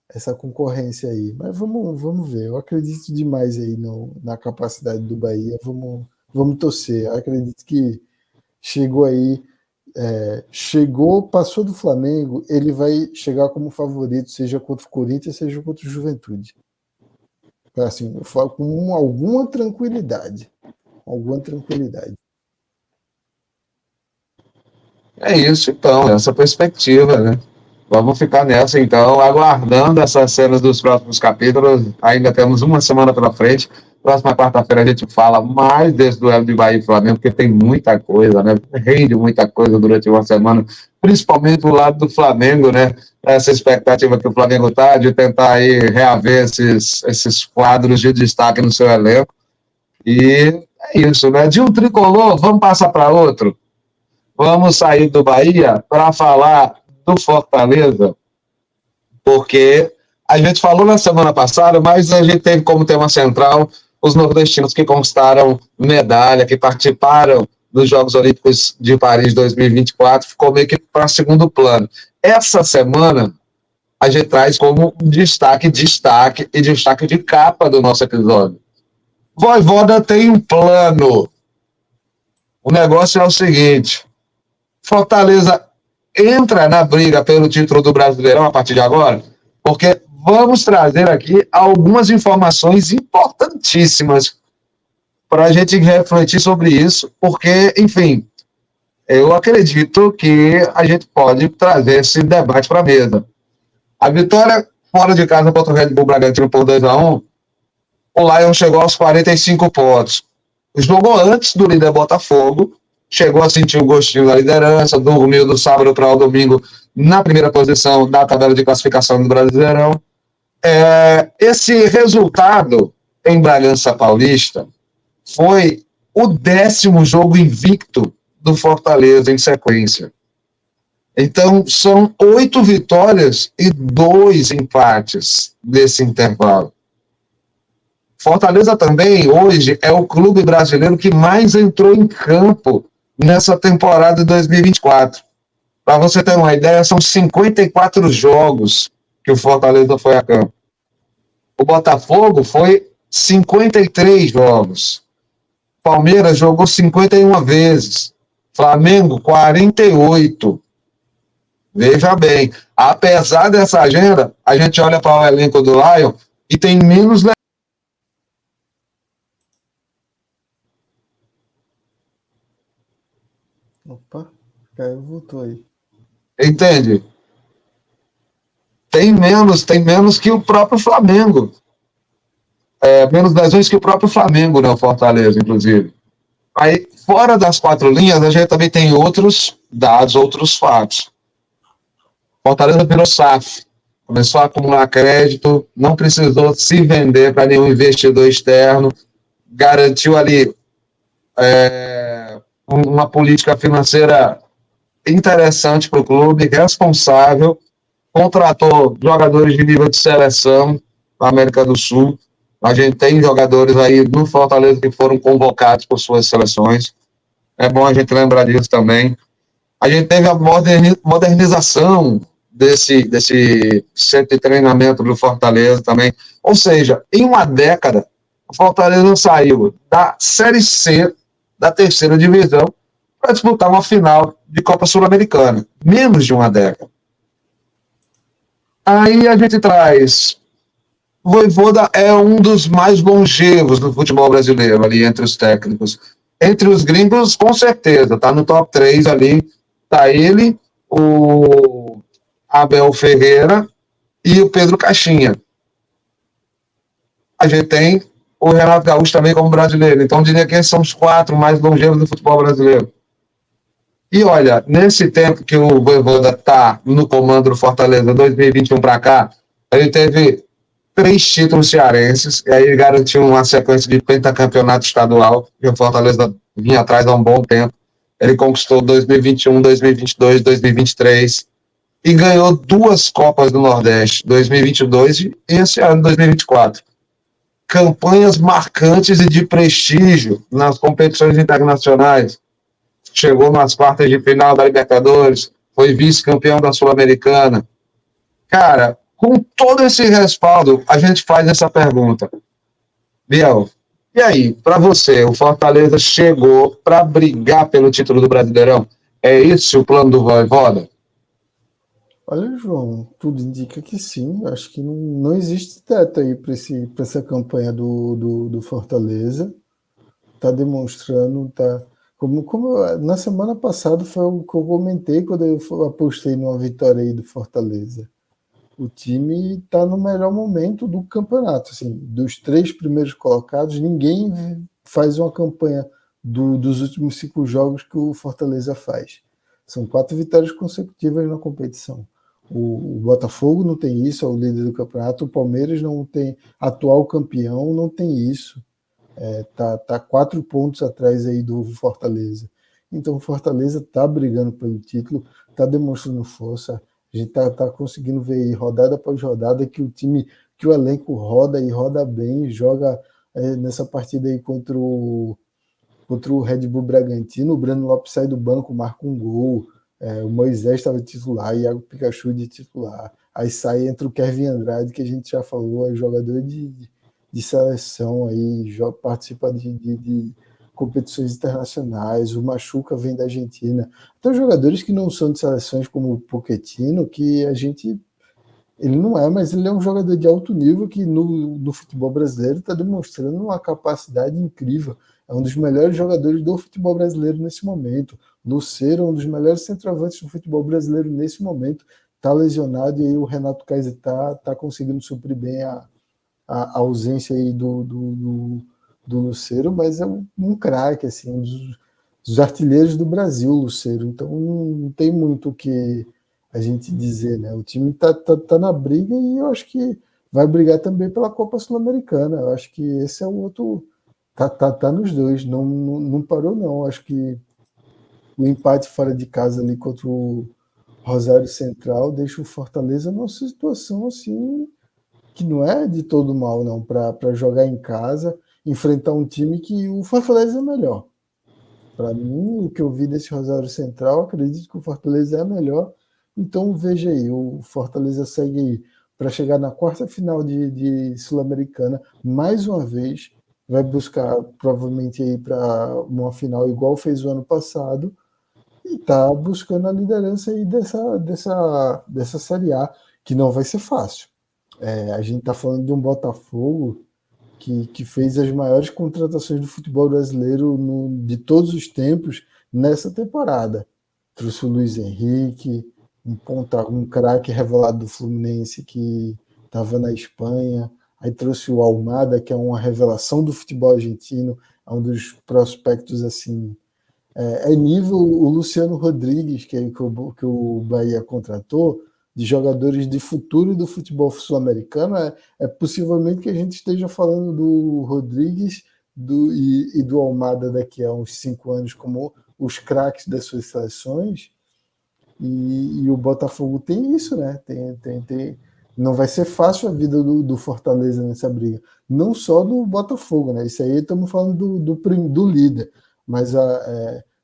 essa concorrência aí. Mas vamos ver. Eu acredito demais aí na capacidade do Bahia. Vamos torcer. Eu acredito que chegou aí. chegou, passou do Flamengo, ele vai chegar como favorito, seja contra o Corinthians, seja contra o Juventude. Assim, eu falo com alguma tranquilidade. Alguma tranquilidade. É isso, então, essa perspectiva, né? Vamos ficar nessa, então, aguardando essas cenas dos próximos capítulos. Ainda temos uma semana pela frente. Próxima quarta-feira a gente fala mais desse duelo de Bahia e Flamengo, porque tem muita coisa, né? Rende muita coisa durante uma semana, principalmente do lado do Flamengo, né? Essa expectativa que o Flamengo está de tentar aí reaver esses quadros de destaque no seu elenco. E é isso, né? De um tricolor, vamos passar para outro. Vamos sair do Bahia para falar do Fortaleza, porque a gente falou na semana passada, mas a gente teve como tema central os nordestinos que conquistaram medalha, que participaram dos Jogos Olímpicos de Paris 2024, ficou meio que para segundo plano. Essa semana, a gente traz como destaque de capa do nosso episódio. Vojvoda tem um plano. O negócio é o seguinte: Fortaleza entra na briga pelo título do Brasileirão a partir de agora, porque vamos trazer aqui algumas informações importantíssimas para a gente refletir sobre isso, porque, enfim, eu acredito que a gente pode trazer esse debate para a mesa. A vitória fora de casa contra o Red Bull Bragantino por 2-1, o Lion chegou aos 45 pontos. Jogou antes do líder Botafogo, chegou a sentir o gostinho da liderança, dormiu do sábado para o domingo na primeira posição da tabela de classificação do Brasileirão. Esse resultado em Bragança Paulista foi o 10º jogo invicto do Fortaleza em sequência. Então, são 8 vitórias e 2 empates desse intervalo. Fortaleza também, hoje, é o clube brasileiro que mais entrou em campo nessa temporada de 2024. Para você ter uma ideia, são 54 jogos que o Fortaleza foi a campo. O Botafogo foi 53 jogos. Palmeiras jogou 51 vezes. Flamengo, 48. Veja bem, apesar dessa agenda, a gente olha para o elenco do Lion e tem menos... Opa, Caio voltou aí. Entende? Tem menos que o próprio Flamengo. Menos lesões que o próprio Flamengo, né? O Fortaleza, inclusive. Aí, fora das 4 linhas, a gente também tem outros dados, outros fatos. Fortaleza virou SAF. Começou a acumular crédito, não precisou se vender para nenhum investidor externo, garantiu ali uma política financeira interessante para o clube, responsável, contratou jogadores de nível de seleção na América do Sul. A gente tem jogadores aí no Fortaleza que foram convocados por suas seleções. É bom a gente lembrar disso também. A gente teve a modernização desse centro de treinamento do Fortaleza também. Ou seja, em uma década, o Fortaleza saiu da Série C da 3ª divisão para disputar uma final de Copa Sul-Americana. Menos de uma década. Aí a gente traz... Vojvoda é um dos mais longevos do futebol brasileiro, ali entre os técnicos. Entre os gringos, com certeza, tá no top 3 ali, tá ele, o Abel Ferreira e o Pedro Caixinha. A gente tem o Renato Gaúcho também como brasileiro, então eu diria que esses são os 4 mais longevos do futebol brasileiro. E olha, nesse tempo que o Vojvoda tá no comando do Fortaleza, 2021 para cá, ele teve 3 títulos cearenses, e aí ele garantiu uma sequência de pentacampeonato estadual, que o Fortaleza vinha atrás há um bom tempo. Ele conquistou 2021, 2022, 2023, e ganhou 2 Copas do Nordeste, 2022 e esse ano, 2024. Campanhas marcantes e de prestígio nas competições internacionais. Chegou nas quartas de final da Libertadores, foi vice-campeão da Sul-Americana. Cara, com todo esse respaldo, a gente faz essa pergunta. Biel, e aí, para você, o Fortaleza chegou para brigar pelo título do Brasileirão? É esse o plano do Vojvoda? Olha, João, tudo indica que sim. Eu acho que não existe teto aí para essa campanha do Fortaleza. Está demonstrando, tá. Na semana passada foi o que eu comentei quando eu apostei numa vitória aí do Fortaleza. O time está no melhor momento do campeonato. Assim, dos 3 primeiros colocados, ninguém faz uma campanha dos últimos 5 jogos que o Fortaleza faz. São 4 vitórias consecutivas na competição. O Botafogo não tem isso, é o líder do campeonato. O Palmeiras não tem, atual campeão, não tem isso. Tá 4 pontos atrás aí do Fortaleza. Então o Fortaleza tá brigando pelo título, tá demonstrando força. A gente tá conseguindo ver aí, rodada após rodada, que o elenco roda e roda bem, joga nessa partida aí contra o Red Bull Bragantino. O Breno Lopes sai do banco, marca um gol. O Moisés estava titular, Iago Pikachu de titular. Aí sai, entra o Kevin Andrade, que a gente já falou, é jogador de seleção aí, participa de competições internacionais. O Machuca vem da Argentina. Então, jogadores que não são de seleções como o Pochettino, que a gente. Ele não é, mas ele é um jogador de alto nível que no futebol brasileiro está demonstrando uma capacidade incrível. É um dos melhores jogadores do futebol brasileiro nesse momento. Lucero é um dos melhores centroavantes do futebol brasileiro nesse momento. Está lesionado e aí o Renato Kaiser tá conseguindo suprir bem a ausência aí do Lucero, mas é um craque, assim, dos artilheiros do Brasil, Lucero. Então não tem muito o que a gente dizer, né? O time tá na briga e eu acho que vai brigar também pela Copa Sul-Americana. Eu acho que esse é o outro. Tá nos dois, não parou, não. Eu acho que o empate fora de casa ali contra o Rosário Central deixa o Fortaleza numa situação assim que não é de todo mal, não, para jogar em casa, enfrentar um time que o Fortaleza é melhor. Para mim, o que eu vi desse Rosário Central, acredito que o Fortaleza é melhor. Então, veja aí, o Fortaleza segue aí para chegar na quarta final de Sul-Americana, mais uma vez, vai buscar provavelmente aí para uma final igual fez o ano passado, e está buscando a liderança aí dessa Série A, que não vai ser fácil. A gente está falando de um Botafogo que fez as maiores contratações do futebol brasileiro de todos os tempos nessa temporada. Trouxe o Luiz Henrique, um craque revelado do Fluminense que estava na Espanha. Aí trouxe o Almada, que é uma revelação do futebol argentino, é um dos prospectos assim. Nível o Luciano Rodrigues, que o Bahia contratou, de jogadores de futuro do futebol sul-americano, possivelmente que a gente esteja falando do Rodrigues e do Almada daqui a uns 5 anos como os craques das suas seleções, e o Botafogo tem isso, né? Não vai ser fácil a vida do Fortaleza nessa briga. Não só do Botafogo, né? Isso aí estamos falando do líder, mas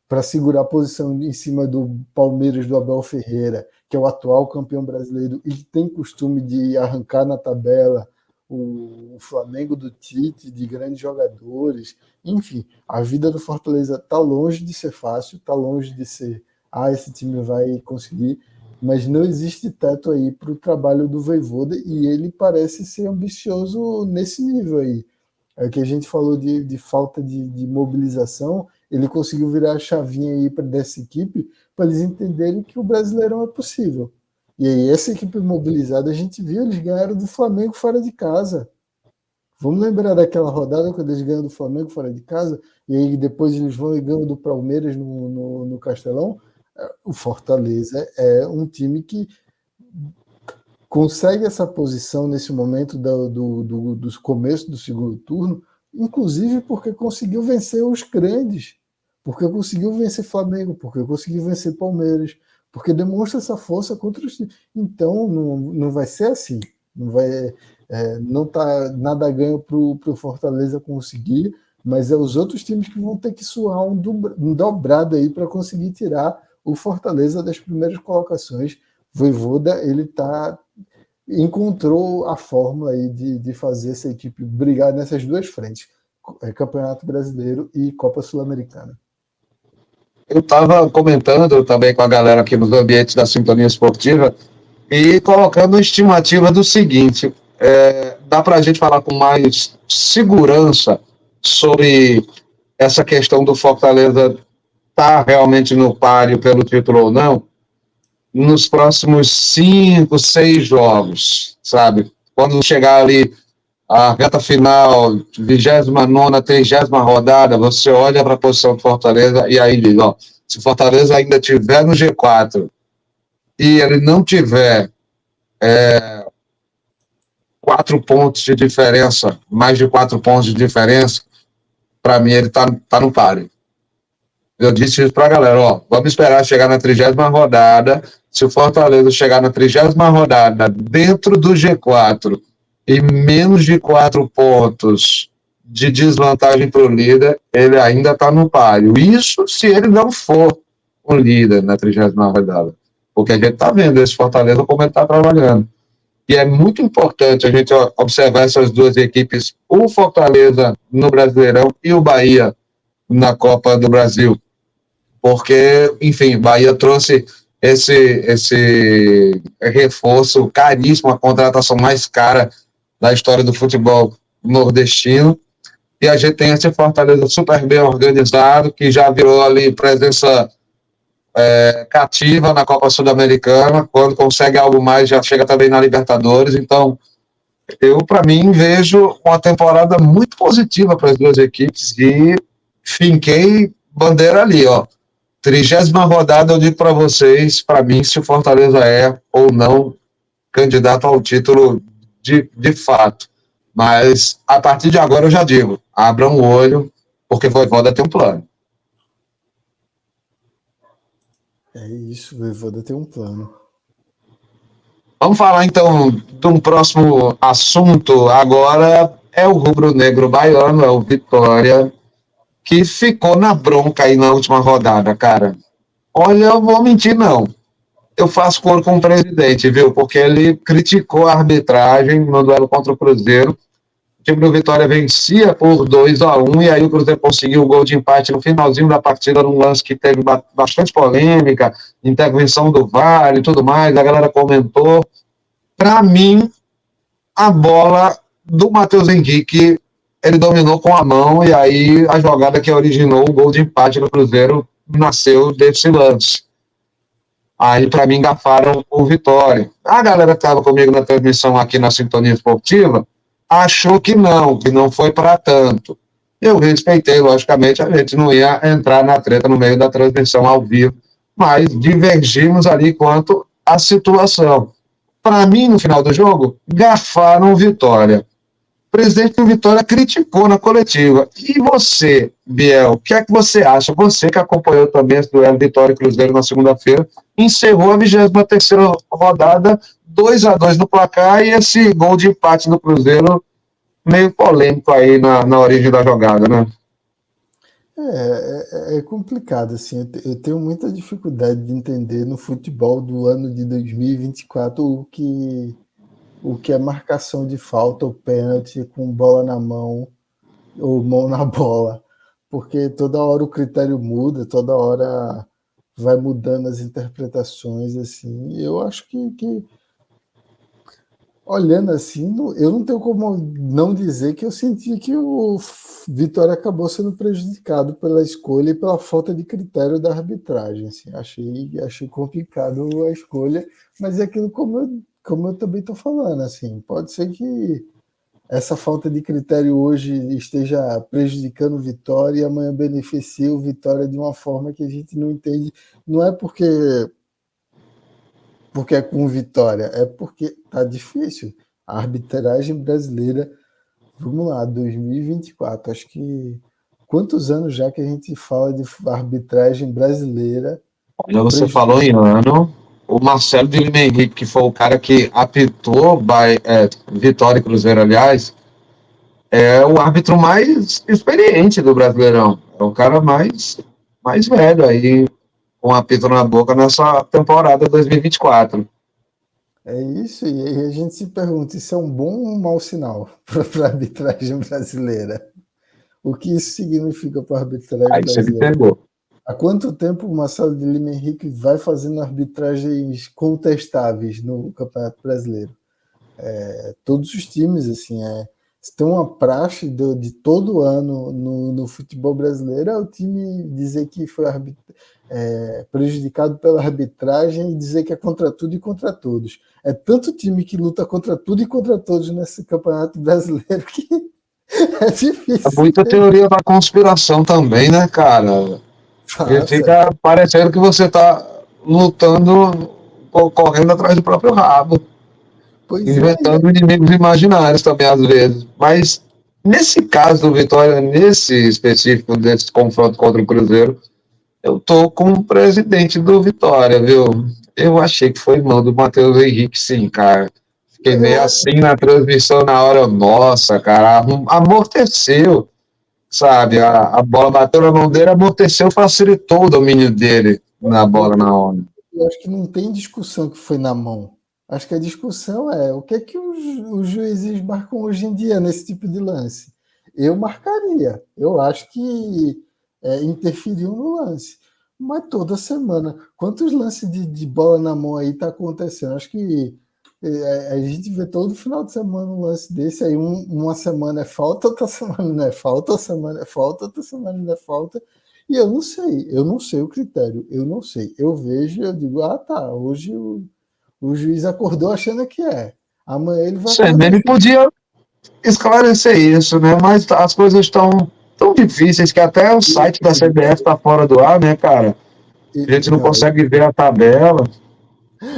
para segurar a posição em cima do Palmeiras do Abel Ferreira, que é o atual campeão brasileiro e que tem costume de arrancar na tabela o Flamengo do Tite, de grandes jogadores. Enfim, a vida do Fortaleza está longe de ser fácil, está longe de ser esse time vai conseguir, mas não existe teto aí para o trabalho do Vojvoda e ele parece ser ambicioso nesse nível aí. É o que a gente falou de falta de mobilização, ele conseguiu virar a chavinha aí dessa equipe para eles entenderem que o Brasileirão é possível. E aí, essa equipe mobilizada, a gente viu, eles ganharam do Flamengo fora de casa. Vamos lembrar daquela rodada quando eles ganham do Flamengo fora de casa, e aí depois eles vão e ganham do Palmeiras no Castelão. O Fortaleza é um time que consegue essa posição nesse momento dos começos do segundo turno, inclusive porque conseguiu vencer os grandes, porque conseguiu vencer Flamengo, porque conseguiu vencer Palmeiras, porque demonstra essa força contra os times. Então não vai ser assim, não tá nada ganho para o Fortaleza conseguir, mas é os outros times que vão ter que suar um dobrado aí para conseguir tirar o Fortaleza das primeiras colocações. Vojvoda, ele encontrou a fórmula aí de fazer essa equipe brigar nessas duas frentes, Campeonato Brasileiro e Copa Sul-Americana. eu estava comentando também com a galera aqui nos ambientes da Sintonia Esportiva e colocando uma estimativa do seguinte: dá para a gente falar com mais segurança sobre essa questão do Fortaleza estar realmente no páreo pelo título ou não nos próximos 5, 6 jogos, sabe? Quando chegar ali a reta final, 29ª, 30ª rodada, você olha para a posição do Fortaleza e aí diz, ó, se o Fortaleza ainda tiver no G4 e ele não tiver 4 pontos de diferença, mais de 4 pontos de diferença, para mim ele tá no páreo. Eu disse isso para a galera, ó, vamos esperar chegar na 30ª rodada, se o Fortaleza chegar na 30ª rodada dentro do G4 e menos de 4 pontos de desvantagem para o líder, ele ainda está no páreo. Isso se ele não for o líder na 30ª rodada. Porque a gente está vendo esse Fortaleza como ele está trabalhando. E é muito importante a gente observar essas duas equipes, o Fortaleza no Brasileirão e o Bahia na Copa do Brasil. Porque, enfim, Bahia trouxe esse reforço caríssimo, a contratação mais cara da história do futebol nordestino, e a gente tem esse Fortaleza super bem organizado, que já virou ali presença cativa na Copa Sul-Americana, quando consegue algo mais já chega também na Libertadores, então eu, para mim, vejo uma temporada muito positiva para as duas equipes e finquei bandeira ali, ó. 30ª rodada, eu digo para vocês, para mim, se o Fortaleza é ou não candidato ao título de fato. Mas, a partir de agora, eu já digo, abram o olho, porque Voivoda tem um plano. É isso, o Voivoda tem um plano. Vamos falar, então, de um próximo assunto. Agora é o rubro-negro baiano, é o Vitória, que ficou na bronca aí na última rodada, cara. Olha, eu vou mentir, não. Eu faço coro com o presidente, viu? Porque ele criticou a arbitragem no duelo contra o Cruzeiro. O time do Vitória vencia por 2-1, e aí o Cruzeiro conseguiu o gol de empate no finalzinho da partida, num lance que teve bastante polêmica, intervenção do VAR e tudo mais, a galera comentou. Para mim, a bola do Matheus Henrique, ele dominou com a mão, e aí a jogada que originou o gol de empate no Cruzeiro nasceu desse lance. Aí, para mim, engafaram o Vitória. A galera que estava comigo na transmissão aqui na Sintonia Esportiva achou que não foi para tanto. Eu respeitei, logicamente, a gente não ia entrar na treta no meio da transmissão ao vivo, mas divergimos ali quanto à situação. Para mim, no final do jogo, garfaram o Vitória. O presidente do Vitória criticou na coletiva. E você, Biel, o que é que você acha? Você que acompanhou também esse duelo Vitória e Cruzeiro na segunda-feira, encerrou a 23ª rodada, 2-2 no placar, e esse gol de empate do Cruzeiro meio polêmico aí na origem da jogada, né? É complicado, assim, eu tenho muita dificuldade de entender no futebol do ano de 2024 o que é marcação de falta ou pênalti com bola na mão ou mão na bola, porque toda hora o critério muda, toda hora vai mudando as interpretações, assim, eu acho que olhando assim, eu não tenho como não dizer que eu senti que o Vitória acabou sendo prejudicado pela escolha e pela falta de critério da arbitragem. Assim, achei complicado a escolha, mas é aquilo como eu também estou falando. Assim, pode ser que essa falta de critério hoje esteja prejudicando o Vitória e amanhã beneficie o Vitória de uma forma que a gente não entende. Não é porque é com Vitória, é porque tá difícil. A arbitragem brasileira, vamos lá, 2024, acho que quantos anos já que a gente fala de arbitragem brasileira? Olha, você falou em ano, o Marcelo de Lima Henrique, que foi o cara que apitou Vitória e Cruzeiro, aliás, é o árbitro mais experiente do Brasileirão. É o cara mais velho aí, com apito na boca nessa temporada 2024. É isso, e aí a gente se pergunta, isso é um bom ou um mau sinal para a arbitragem brasileira? O que isso significa para a arbitragem Aí você me brasileira? pegou. Há quanto tempo o Marcelo de Lima Henrique vai fazendo arbitragens contestáveis no Campeonato Brasileiro? Todos os times, assim, se tem uma praxe de todo ano no futebol brasileiro, é o time dizer que foi prejudicado pela arbitragem e dizer que é contra tudo e contra todos. É tanto time que luta contra tudo e contra todos nesse Campeonato Brasileiro que é difícil. É muita teoria da conspiração também, né, cara? Porque fica parecendo que você tá lutando, correndo atrás do próprio rabo. Pois Inventando inimigos imaginários também, às vezes. Mas, nesse caso do Vitória, nesse específico desse confronto contra o Cruzeiro, eu tô com o presidente do Vitória, viu? Eu achei que foi mão do Matheus Henrique, sim, cara. Fiquei meio assim na transmissão na hora, nossa, cara, amorteceu, sabe? A bola bateu na mão dele, amorteceu, facilitou o domínio dele na bola na hora. Eu acho que não tem discussão que foi na mão. Acho que a discussão é o que é que os juízes marcam hoje em dia nesse tipo de lance. Eu marcaria. Eu acho que interferiu no lance. Mas toda semana, quantos lances de bola na mão aí tá acontecendo? Acho que a gente vê todo final de semana um lance desse, aí uma semana é falta, outra semana não é falta, outra semana é falta, outra semana não é falta. E eu não sei o critério, eu não sei. Eu vejo, eu digo, tá, hoje o juiz acordou achando que é. Amanhã ele vai acordar. Ele podia esclarecer isso, né? Mas as coisas estão tão difíceis que até o site da CBF está fora do ar, né, cara? A gente não consegue ver a tabela.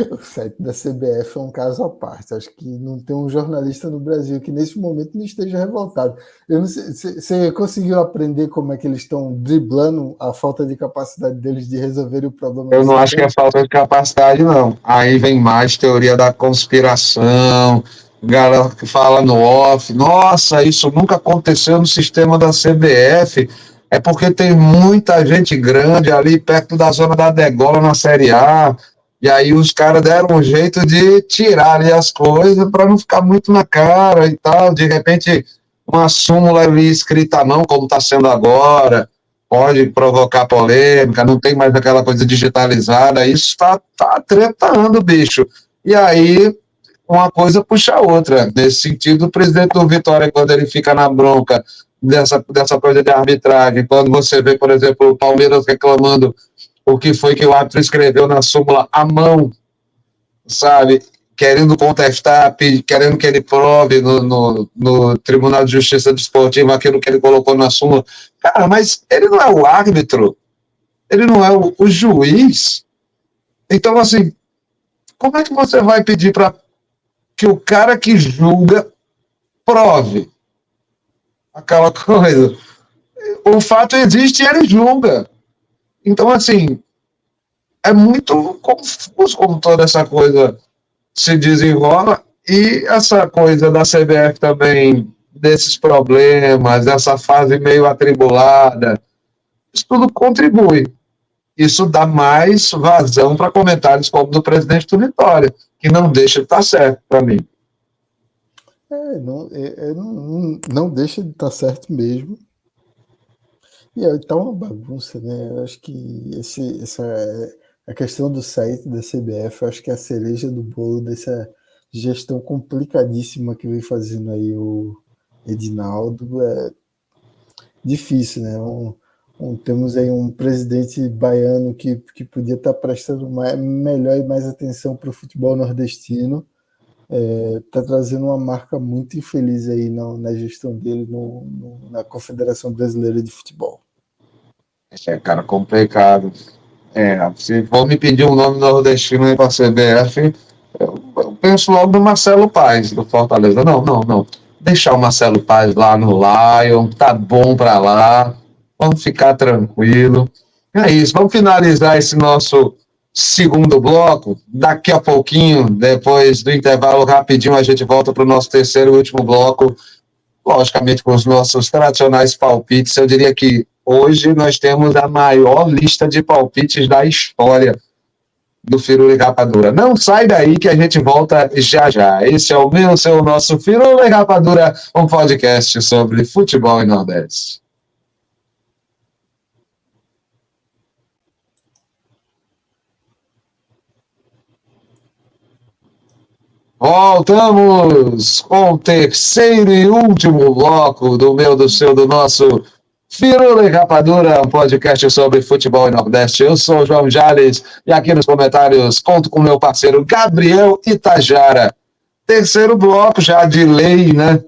O site da CBF é um caso à parte. Acho que não tem um jornalista no Brasil que nesse momento não esteja revoltado. Eu não sei, você conseguiu aprender como é que eles estão driblando a falta de capacidade deles de resolver o problema? Eu não acho que é falta de capacidade, não. Aí vem mais teoria da conspiração, galera que fala no off, nossa, isso nunca aconteceu no sistema da CBF, é porque tem muita gente grande ali perto da zona da degola na Série A, e aí os caras deram um jeito de tirar ali as coisas para não ficar muito na cara e tal, de repente uma súmula ali escrita à mão, como está sendo agora, pode provocar polêmica, não tem mais aquela coisa digitalizada, isso está tretando, bicho. E aí, uma coisa puxa a outra. Nesse sentido, o presidente do Vitória, quando ele fica na bronca dessa coisa de arbitragem, quando você vê, por exemplo, o Palmeiras reclamando o que foi que o árbitro escreveu na súmula à mão, sabe? Querendo contestar, querendo que ele prove no Tribunal de Justiça Desportiva aquilo que ele colocou na súmula. Cara, mas ele não é o árbitro, ele não é o juiz. Então, assim, como é que você vai pedir para que o cara que julga prove aquela coisa? O fato existe e ele julga. Então, assim, é muito confuso como toda essa coisa se desenrola, e essa coisa da CBF também, desses problemas, dessa fase meio atribulada, isso tudo contribui. Isso dá mais vazão para comentários como do presidente do Vitória, que não deixa de estar certo para mim. Não deixa de estar certo mesmo. E aí tá uma bagunça, né? Eu acho que a questão do site da CBF, eu acho que é a cereja do bolo dessa gestão complicadíssima que vem fazendo aí o Edinaldo. É difícil, né? Temos aí um presidente baiano que podia estar prestando melhor e mais atenção para o futebol nordestino. Está trazendo uma marca muito infeliz aí na gestão dele na Confederação Brasileira de Futebol. Cara, complicado. Se for me pedir um nome nordestino aí para a CBF, eu penso logo no Marcelo Paes, do Fortaleza. Não. Deixar o Marcelo Paes lá no Lion, tá bom para lá, vamos ficar tranquilo. É isso, vamos finalizar esse nosso segundo bloco. Daqui a pouquinho, depois do intervalo rapidinho, a gente volta para o nosso terceiro e último bloco, logicamente com os nossos tradicionais palpites. Eu diria que hoje nós temos a maior lista de palpites da história do Firula e Rapadura. Não sai daí que a gente volta já já. Esse é o nosso Firula e Rapadura, um podcast sobre futebol em Nordeste. Voltamos com o terceiro e último bloco do meu, do seu, do nosso Firula e Rapadura, um podcast sobre futebol e Nordeste. Eu sou o João Jales e aqui nos comentários conto com meu parceiro Gabriel Itajara. Terceiro bloco já de lei, né?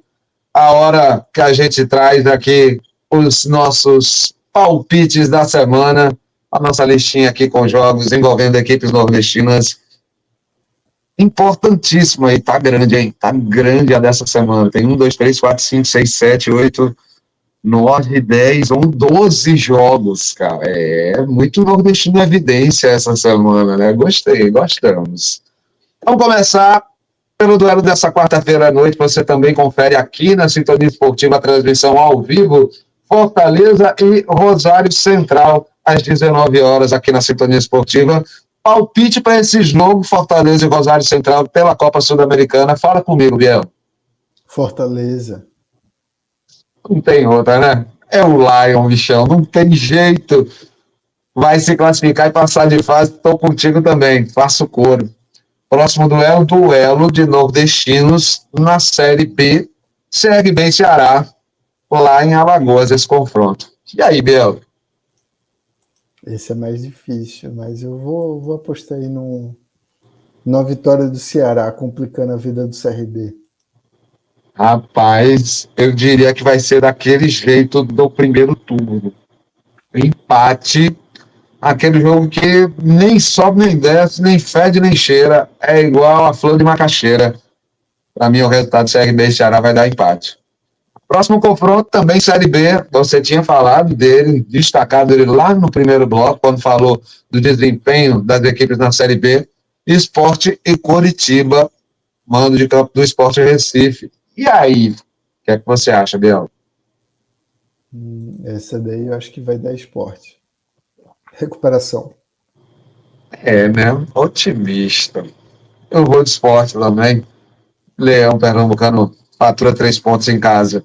A hora que a gente traz aqui os nossos palpites da semana, a nossa listinha aqui com jogos envolvendo equipes nordestinas. Importantíssimo aí, tá grande, hein? Tá grande a dessa semana. Tem 1, 2, 3, 4, 5, 6, 7, 8, 9, 10, 12 jogos, cara. É muito nordestino em evidência essa semana, né? Gostei, gostamos. Vamos começar pelo duelo dessa quarta-feira à noite. Você também confere aqui na Sintonia Esportiva a transmissão ao vivo. Fortaleza e Rosário Central, às 19 horas, aqui na Sintonia Esportiva. Palpite para esse jogo, Fortaleza e Rosário Central, pela Copa Sul-Americana. Fala comigo, Biel. Fortaleza. Não tem outra, né? É o Lion, bichão. Não tem jeito. Vai se classificar e passar de fase. Estou contigo também. Faço coro. Próximo duelo de nordestinos na Série B. CRB e Ceará, lá em Alagoas, esse confronto. E aí, Biel? Esse é mais difícil, mas eu vou apostar aí numa vitória do Ceará, complicando a vida do CRB. Rapaz, eu diria que vai ser daquele jeito do primeiro turno. Empate, aquele jogo que nem sobe nem desce, nem fede nem cheira, é igual a flor de macaxeira. Para mim, o resultado do CRB e Ceará vai dar empate. Próximo confronto, também Série B, você tinha falado dele, destacado ele lá no primeiro bloco, quando falou do desempenho das equipes na Série B, Sport e Coritiba, mando de campo do Sport Recife. E aí, o que é que você acha, Biel? Essa daí eu acho que vai dar Sport. Recuperação. É, né? Otimista. Eu vou de Sport também. Leão Pernambucano fatura 3 pontos em casa.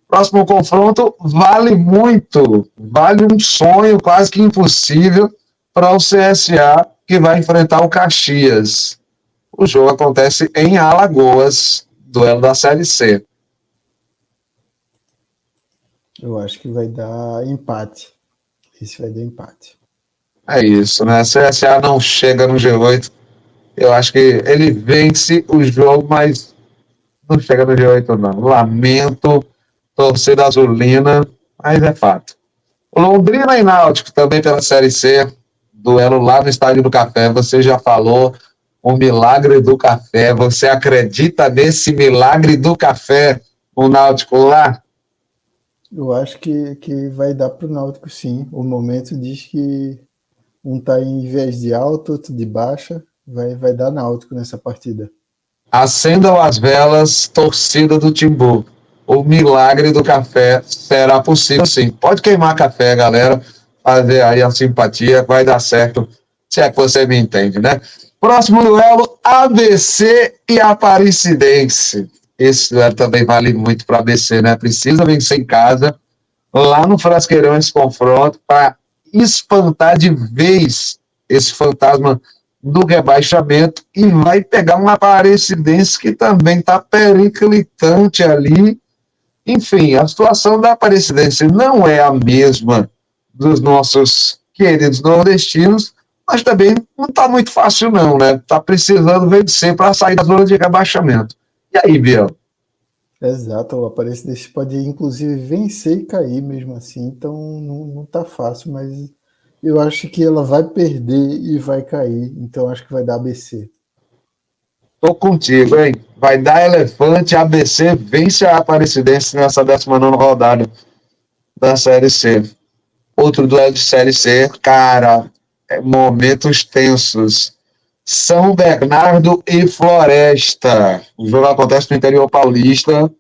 Próximo confronto vale muito, vale um sonho quase que impossível para o CSA, que vai enfrentar o Caxias. O jogo acontece em Alagoas, duelo da Série C. Eu acho que vai dar empate. Esse vai dar empate. É isso, né? CSA não chega no G8. Eu acho que ele vence o jogo, mas não chega no G8, não. Lamento, torcida azulina, mas é fato. Londrina e Náutico também pela Série C, duelo lá no Estádio do Café. Você já falou o milagre do café. Você acredita nesse milagre do café, o Náutico lá? Eu acho que vai dar para o Náutico, sim. O momento diz que um está em viés de alta, outro de baixa. Vai dar Náutico nessa partida. Acendam as velas, torcida do Timbu. O milagre do café será possível, sim. Pode queimar café, galera. Fazer aí a simpatia, vai dar certo, se é que você me entende, né? Próximo duelo, ABC e Aparecidense. Esse duelo também vale muito para ABC, né? Precisa vencer em casa, lá no Frasqueirão, esse confronto, para espantar de vez esse fantasma do rebaixamento e vai pegar uma Aparecidense que também está periclitante ali. Enfim, a situação da Aparecidense não é a mesma dos nossos queridos nordestinos, mas também não está muito fácil não, né? Está precisando vencer para sair da zona de rebaixamento. E aí, Biel? Exato, o Aparecidense pode inclusive vencer e cair mesmo assim, então não tá fácil, mas eu acho que ela vai perder e vai cair, então acho que vai dar ABC. Tô contigo, hein? Vai dar elefante, ABC vence a Aparecidense nessa 19ª rodada da Série C. Outro duelo de Série C, cara, momentos tensos. São Bernardo e Floresta. O jogo acontece no interior paulista.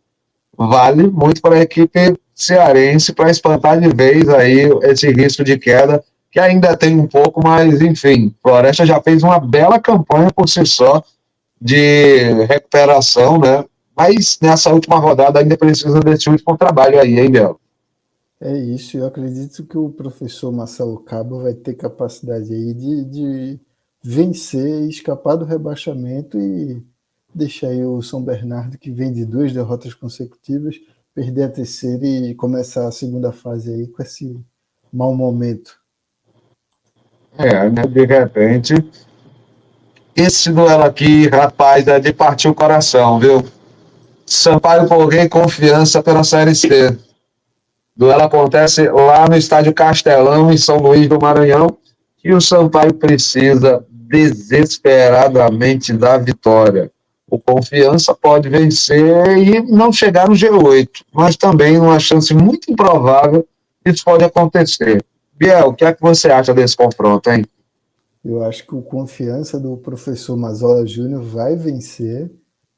Vale muito para a equipe cearense para espantar de vez aí esse risco de queda, que ainda tem um pouco, mas enfim, Floresta já fez uma bela campanha por si só de recuperação, né? Mas nessa última rodada ainda precisa desse último trabalho aí, hein, Bel? É isso, eu acredito que o professor Marcelo Cabo vai ter capacidade aí de vencer, escapar do rebaixamento e deixar aí o São Bernardo, que vem de 2 derrotas consecutivas, perder a terceira e começar a segunda fase aí com esse mau momento. Né, de repente, esse duelo aqui, rapaz, é de partir o coração, viu? Sampaio Corrêa e Confiança pela Série C. O duelo acontece lá no estádio Castelão, em São Luís do Maranhão, e o Sampaio precisa desesperadamente da vitória. O Confiança pode vencer e não chegar no G8, mas também uma chance muito improvável isso pode acontecer. Biel, o que é que você acha desse confronto, hein? Eu acho que o Confiança do professor Mazola Júnior vai vencer,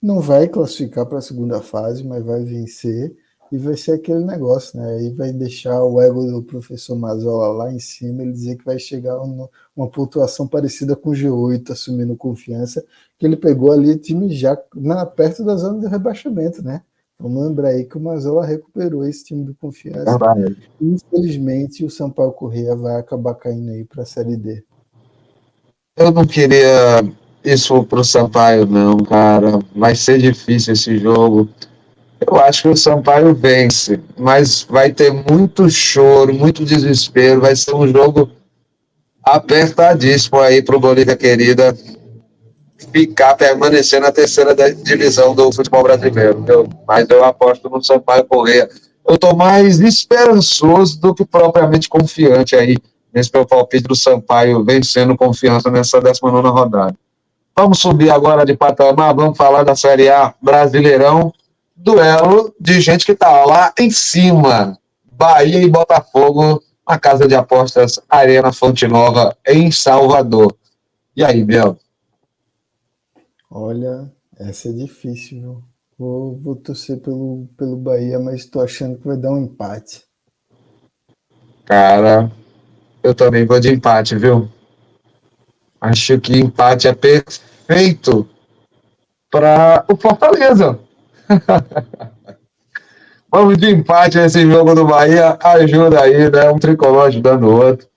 não vai classificar para a segunda fase, mas vai vencer e vai ser aquele negócio, né? Aí vai deixar o ego do professor Mazola lá em cima, ele dizer que vai chegar a uma pontuação parecida com o G8, assumindo Confiança, que ele pegou ali time já perto da zona de rebaixamento, né? Vamos lembrar aí que o Mazola recuperou esse time do Confiança. Infelizmente, o Sampaio Corrêa vai acabar caindo aí para a Série D. Eu não queria isso pro Sampaio, não, cara. Vai ser difícil esse jogo. Eu acho que o Sampaio vence, mas vai ter muito choro, muito desespero. Vai ser um jogo apertadíssimo aí pro Bolívia Querida permanecer na terceira divisão do futebol brasileiro. Mas eu aposto no Sampaio Corrêa. Eu estou mais esperançoso do que propriamente confiante aí nesse meu palpite do Sampaio vencendo Confiança nessa 19ª rodada. Vamos subir agora de patamar, vamos falar da Série A Brasileirão, duelo de gente que está lá em cima, Bahia e Botafogo, na casa de apostas Arena Fonte Nova, em Salvador. E aí, Biel? Olha, essa é difícil, viu? Vou torcer pelo Bahia, mas estou achando que vai dar um empate. Cara, eu também vou de empate, viu? Acho que empate é perfeito para o Fortaleza. Vamos de empate nesse jogo do Bahia. Ajuda aí, né? Um tricolor ajudando o outro.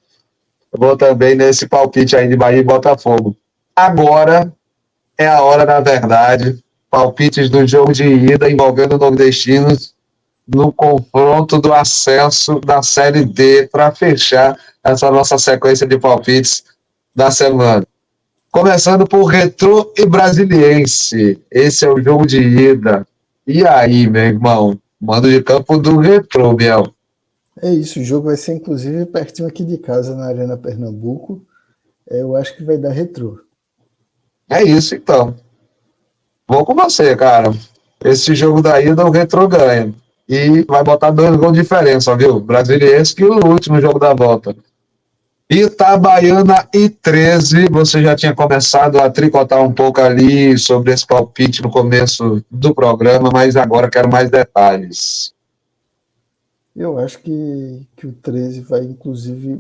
Eu vou também nesse palpite aí de Bahia e Botafogo. Agora é a hora, na verdade, palpites do jogo de ida envolvendo nordestinos no confronto do acesso da Série D para fechar essa nossa sequência de palpites da semana. Começando por Retrô e Brasiliense. Esse é o jogo de ida. E aí, meu irmão? Mando de campo do Retrô, Biel. É isso, o jogo vai ser inclusive pertinho aqui de casa, na Arena Pernambuco. Eu acho que vai dar Retrô. É isso, então. Vou com você, cara. Esse jogo da ida, o Retrô ganha. E vai botar 2 gols de diferença, viu? Brasiliense que o último jogo da volta. Itabaiana e 13, você já tinha começado a tricotar um pouco ali sobre esse palpite no começo do programa, mas agora quero mais detalhes. Eu acho que o 13 vai, inclusive,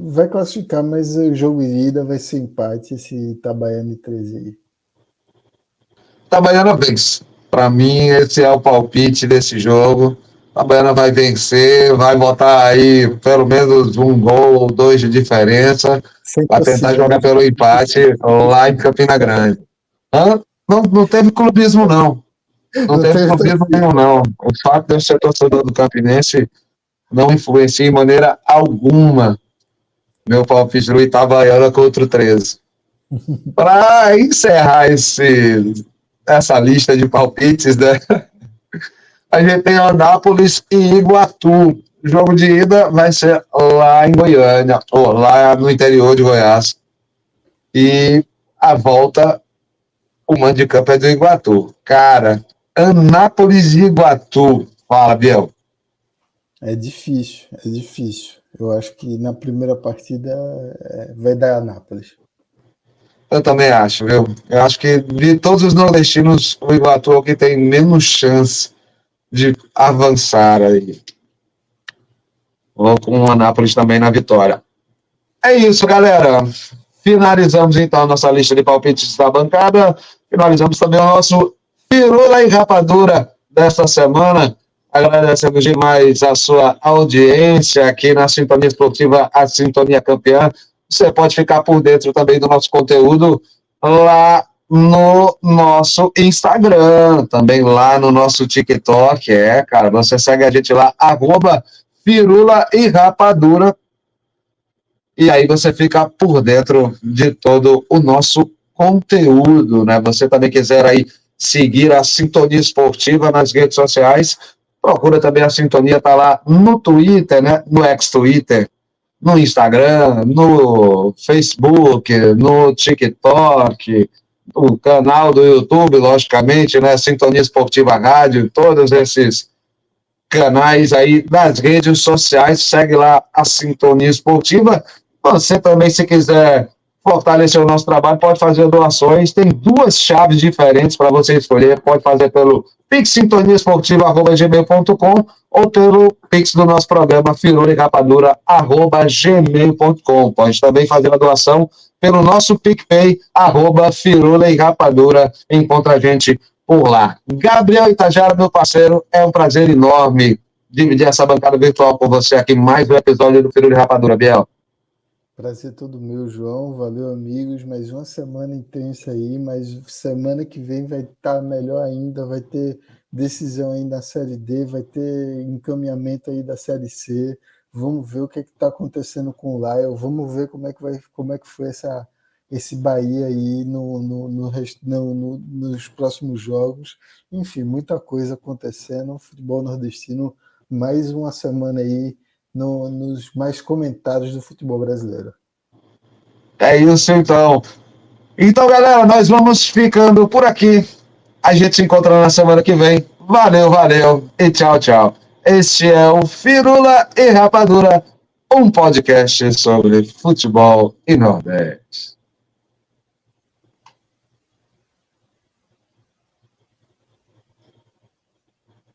vai classificar, mas o jogo de ida vai ser empate, esse Itabaiana e 13 aí. Itabaiana vence. Para mim, esse é o palpite desse jogo. A Baiana vai vencer, vai botar aí pelo menos 1 gol ou 2 de diferença, vai tentar jogar pelo empate lá em Campina Grande. Não teve clubismo, não. Não teve clubismo nenhum, não. O fato de eu ser torcedor do Campinense não influencia em maneira alguma meu palpite do Itabaiana contra o 13. Para encerrar essa lista de palpites, né? A gente tem Anápolis e Iguatu. O jogo de ida vai ser lá em Goiânia, ou lá no interior de Goiás. E a volta, o mando de campo é do Iguatu. Cara, Anápolis e Iguatu. Fala, Biel. É difícil, é difícil. Eu acho que na primeira partida vai dar Anápolis. Eu também acho, viu? Eu acho que de todos os nordestinos, o Iguatu é o que tem menos chance de avançar aí. Vou com o Anápolis também na vitória. É isso, galera. Finalizamos então a nossa lista de palpites da bancada. Finalizamos também o nosso Pirula e Rapadura desta semana. Agradecemos demais a sua audiência aqui na Sintonia Esportiva, a Sintonia Campeã. Você pode ficar por dentro também do nosso conteúdo lá no nosso Instagram, também lá no nosso TikTok, cara, você segue a gente lá, @Firula e Rapadura, e aí você fica por dentro de todo o nosso conteúdo, né? Você também quiser aí seguir a Sintonia Esportiva nas redes sociais, procura também a Sintonia, tá lá no Twitter, né? No ex-Twitter, no Instagram, no Facebook, no TikTok, no canal do YouTube, logicamente, né? Sintonia Esportiva Rádio, todos esses canais aí das redes sociais, segue lá a Sintonia Esportiva. Você também, se quiser fortalecer o nosso trabalho, pode fazer doações, tem 2 chaves diferentes para você escolher, pode fazer pelo pixsintoniaesportiva@gmail.com ou pelo pix do nosso programa firulaerapadura@gmail.com. Pode também fazer a doação pelo nosso PicPay, @firulaerapadura, encontra a gente por lá. Gabriel Itajara, meu parceiro, é um prazer enorme dividir essa bancada virtual com você aqui, mais um episódio do Firula e Rapadura, Biel. Prazer todo meu, João. Valeu, amigos. Mais uma semana intensa aí, mas semana que vem vai estar melhor ainda. Vai ter decisão aí na Série D, vai ter encaminhamento aí da Série C. Vamos ver o que está acontecendo com o Lion. Vamos ver como é que foi esse Bahia aí nos próximos jogos. Enfim, muita coisa acontecendo. Futebol nordestino, mais uma semana aí nos mais comentados do futebol brasileiro. É isso, então. Então, galera, nós vamos ficando por aqui. A gente se encontra na semana que vem. Valeu, valeu e tchau, tchau. Este é o Firula e Rapadura, um podcast sobre futebol e Nordeste.